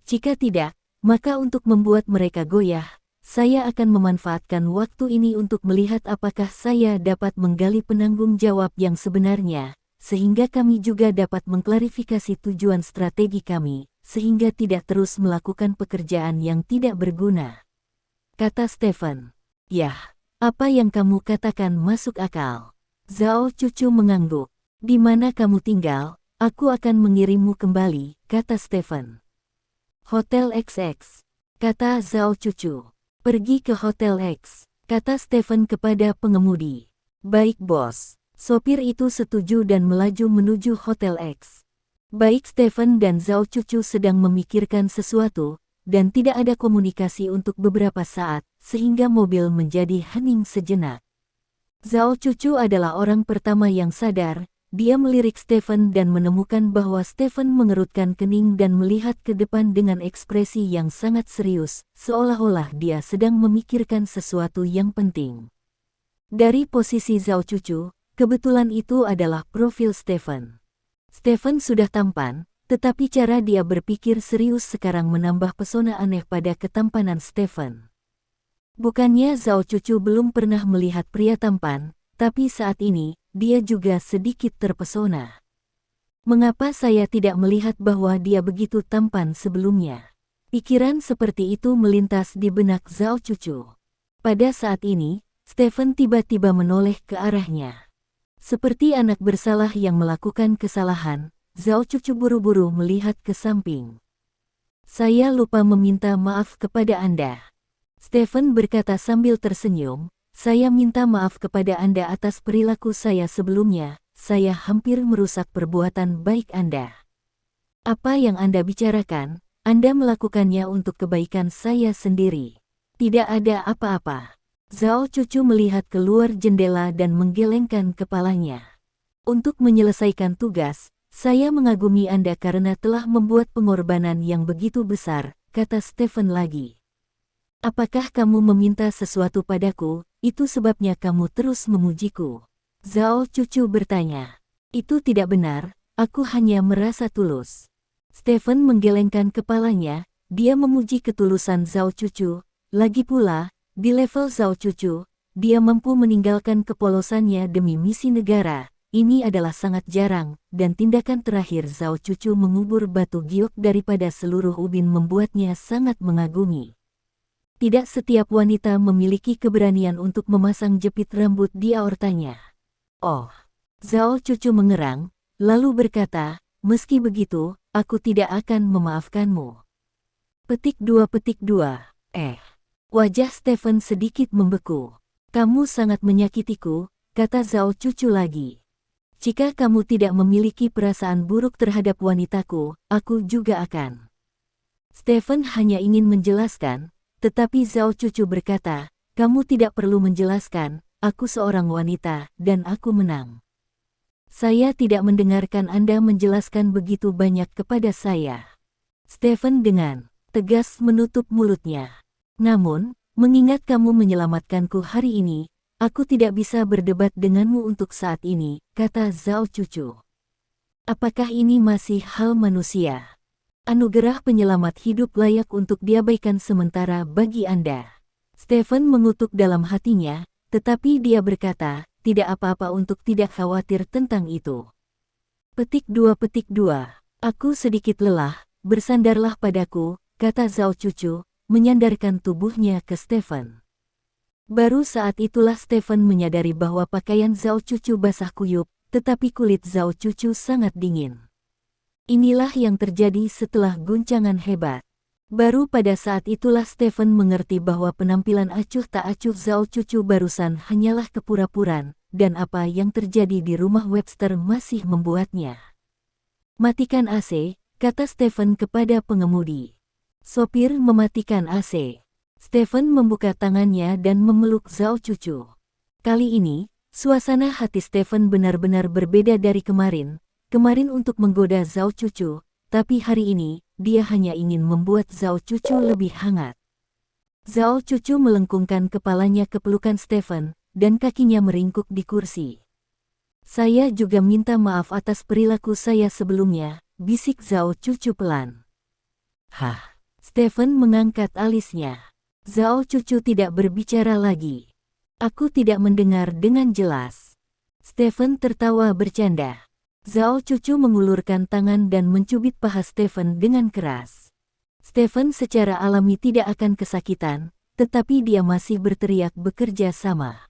Jika tidak, maka untuk membuat mereka goyah, saya akan memanfaatkan waktu ini untuk melihat apakah saya dapat menggali penanggung jawab yang sebenarnya, sehingga kami juga dapat mengklarifikasi tujuan strategi kami, sehingga tidak terus melakukan pekerjaan yang tidak berguna, kata Stephen. Yah, apa yang kamu katakan masuk akal. Zhao Cucu mengangguk. Di mana kamu tinggal, aku akan mengirimmu kembali, kata Stephen. Hotel XX, kata Zhao Cucu. Pergi ke Hotel X, kata Stephen kepada pengemudi. Baik bos. Sopir itu setuju dan melaju menuju Hotel X. Baik Stephen dan Zhao Cucu sedang memikirkan sesuatu, dan tidak ada komunikasi untuk beberapa saat, sehingga mobil menjadi hening sejenak. Zhao Cucu adalah orang pertama yang sadar. Dia melirik Stephen dan menemukan bahwa Stephen mengerutkan kening dan melihat ke depan dengan ekspresi yang sangat serius, seolah-olah dia sedang memikirkan sesuatu yang penting. Dari posisi Zhao Cucu, kebetulan itu adalah profil Stephen. Stephen sudah tampan, tetapi cara dia berpikir serius sekarang menambah pesona aneh pada ketampanan Stephen. Bukannya Zhao Cucu belum pernah melihat pria tampan, tapi saat ini, dia juga sedikit terpesona. Mengapa saya tidak melihat bahwa dia begitu tampan sebelumnya? Pikiran seperti itu melintas di benak Zhao Cucu. Pada saat ini, Stephen tiba-tiba menoleh ke arahnya. Seperti anak bersalah yang melakukan kesalahan, Zhao Cucu buru-buru melihat ke samping. Saya lupa meminta maaf kepada Anda. Stephen berkata sambil tersenyum, saya minta maaf kepada Anda atas perilaku saya sebelumnya, saya hampir merusak perbuatan baik Anda. Apa yang Anda bicarakan, Anda melakukannya untuk kebaikan saya sendiri. Tidak ada apa-apa. Zhao Cucu melihat keluar jendela dan menggelengkan kepalanya. Untuk menyelesaikan tugas, saya mengagumi Anda karena telah membuat pengorbanan yang begitu besar, kata Stephen lagi. Apakah kamu meminta sesuatu padaku, itu sebabnya kamu terus memujiku? Zhao Cucu bertanya. Itu tidak benar, aku hanya merasa tulus. Stephen menggelengkan kepalanya, dia memuji ketulusan Zhao Cucu, lagi pula, di level Zhao Cucu, dia mampu meninggalkan kepolosannya demi misi negara. Ini adalah sangat jarang, dan tindakan terakhir Zhao Cucu mengubur batu giok daripada seluruh ubin membuatnya sangat mengagumi. Tidak setiap wanita memiliki keberanian untuk memasang jepit rambut di aortanya. Oh, Zhao Cucu mengerang, lalu berkata, meski begitu, aku tidak akan memaafkanmu. Petik 2. Wajah Stephen sedikit membeku. Kamu sangat menyakitiku, kata Zhao Cucu lagi. Jika kamu tidak memiliki perasaan buruk terhadap wanitaku, aku juga akan. Stephen hanya ingin menjelaskan, tetapi Zhao Cucu berkata, kamu tidak perlu menjelaskan, aku seorang wanita, dan aku menang. Saya tidak mendengarkan Anda menjelaskan begitu banyak kepada saya. Stephen dengan tegas menutup mulutnya. Namun, mengingat kamu menyelamatkanku hari ini, aku tidak bisa berdebat denganmu untuk saat ini, kata Zhao Cucu. Apakah ini masih hal manusia? Anugerah penyelamat hidup layak untuk diabaikan sementara bagi Anda. Stephen mengutuk dalam hatinya, tetapi dia berkata, tidak apa-apa untuk tidak khawatir tentang itu. Petik 2. Aku sedikit lelah, bersandarlah padaku, kata Zhao Cucu, menyandarkan tubuhnya ke Stephen. Baru saat itulah Stephen menyadari bahwa pakaian Zhao Cucu basah kuyup, tetapi kulit Zhao Cucu sangat dingin. Inilah yang terjadi setelah guncangan hebat. Baru pada saat itulah Stephen mengerti bahwa penampilan acuh tak acuh Zhao Cucu barusan hanyalah kepura-puraan, dan apa yang terjadi di rumah Webster masih membuatnya. Matikan AC, kata Stephen kepada pengemudi. Sopir mematikan AC. Stephen membuka tangannya dan memeluk Zhao Cucu. Kali ini, suasana hati Stephen benar-benar berbeda dari kemarin. Kemarin untuk menggoda Zhao Cucu, tapi hari ini, dia hanya ingin membuat Zhao Cucu lebih hangat. Zhao Cucu melengkungkan kepalanya ke pelukan Stephen, dan kakinya meringkuk di kursi. Saya juga minta maaf atas perilaku saya sebelumnya, bisik Zhao Cucu pelan. Hah? Stephen mengangkat alisnya. Zhao Cucu tidak berbicara lagi. Aku tidak mendengar dengan jelas. Stephen tertawa bercanda. Zhao Cucu mengulurkan tangan dan mencubit paha Stephen dengan keras. Stephen secara alami tidak akan kesakitan, tetapi dia masih berteriak bekerja sama.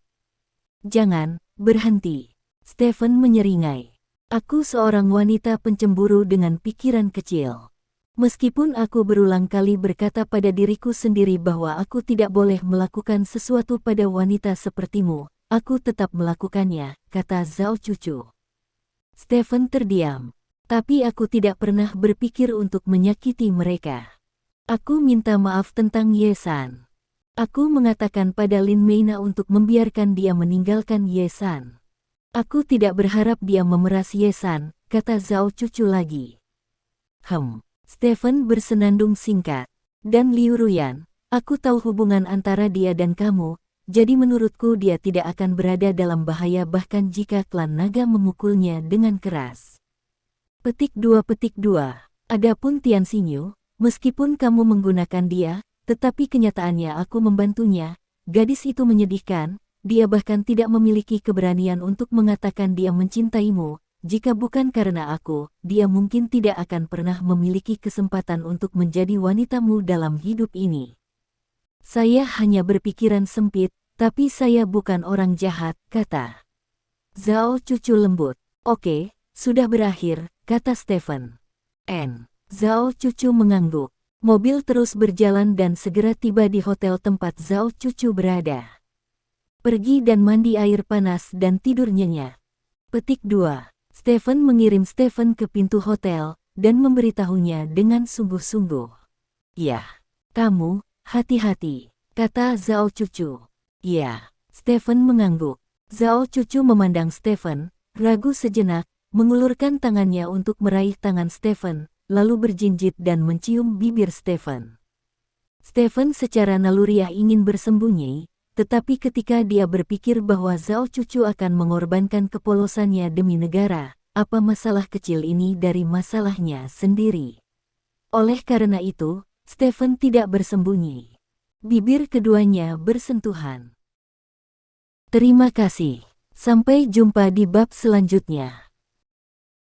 Jangan, berhenti. Stephen menyeringai. Aku seorang wanita pencemburu dengan pikiran kecil. Meskipun aku berulang kali berkata pada diriku sendiri bahwa aku tidak boleh melakukan sesuatu pada wanita sepertimu, aku tetap melakukannya, kata Zhao Cucu. Stephen terdiam. Tapi aku tidak pernah berpikir untuk menyakiti mereka. Aku minta maaf tentang Ye-san. Aku mengatakan pada Lin Meina untuk membiarkan dia meninggalkan Ye-san. Aku tidak berharap dia memeras Ye-san, kata Zhao Cucu lagi. Stephen bersenandung singkat. Dan Liu Ruyan, aku tahu hubungan antara dia dan kamu, jadi menurutku dia tidak akan berada dalam bahaya bahkan jika klan naga memukulnya dengan keras. Petik 2. Adapun Tian Xinyu, meskipun kamu menggunakan dia, tetapi kenyataannya aku membantunya, gadis itu menyedihkan, dia bahkan tidak memiliki keberanian untuk mengatakan dia mencintaimu, jika bukan karena aku, dia mungkin tidak akan pernah memiliki kesempatan untuk menjadi wanitamu dalam hidup ini. Saya hanya berpikiran sempit, tapi saya bukan orang jahat, kata Zhao Cucu lembut. Oke, sudah berakhir, kata Stephen. Zhao Cucu mengangguk. Mobil terus berjalan dan segera tiba di hotel tempat Zhao Cucu berada. Pergi dan mandi air panas dan tidur nyenyak. Petik 2. Stephen mengirim Stephen ke pintu hotel, dan memberitahunya dengan sungguh-sungguh. Ya, kamu, hati-hati, kata Zhao Cucu. Ya, Stephen mengangguk. Zhao Cucu memandang Stephen, ragu sejenak, mengulurkan tangannya untuk meraih tangan Stephen, lalu berjinjit dan mencium bibir Stephen. Stephen secara naluriah ingin bersembunyi, tetapi ketika dia berpikir bahwa Zhao Cucu akan mengorbankan kepolosannya demi negara, apa masalah kecil ini dari masalahnya sendiri? Oleh karena itu, Stephen tidak bersembunyi. Bibir keduanya bersentuhan. Terima kasih. Sampai jumpa di bab selanjutnya.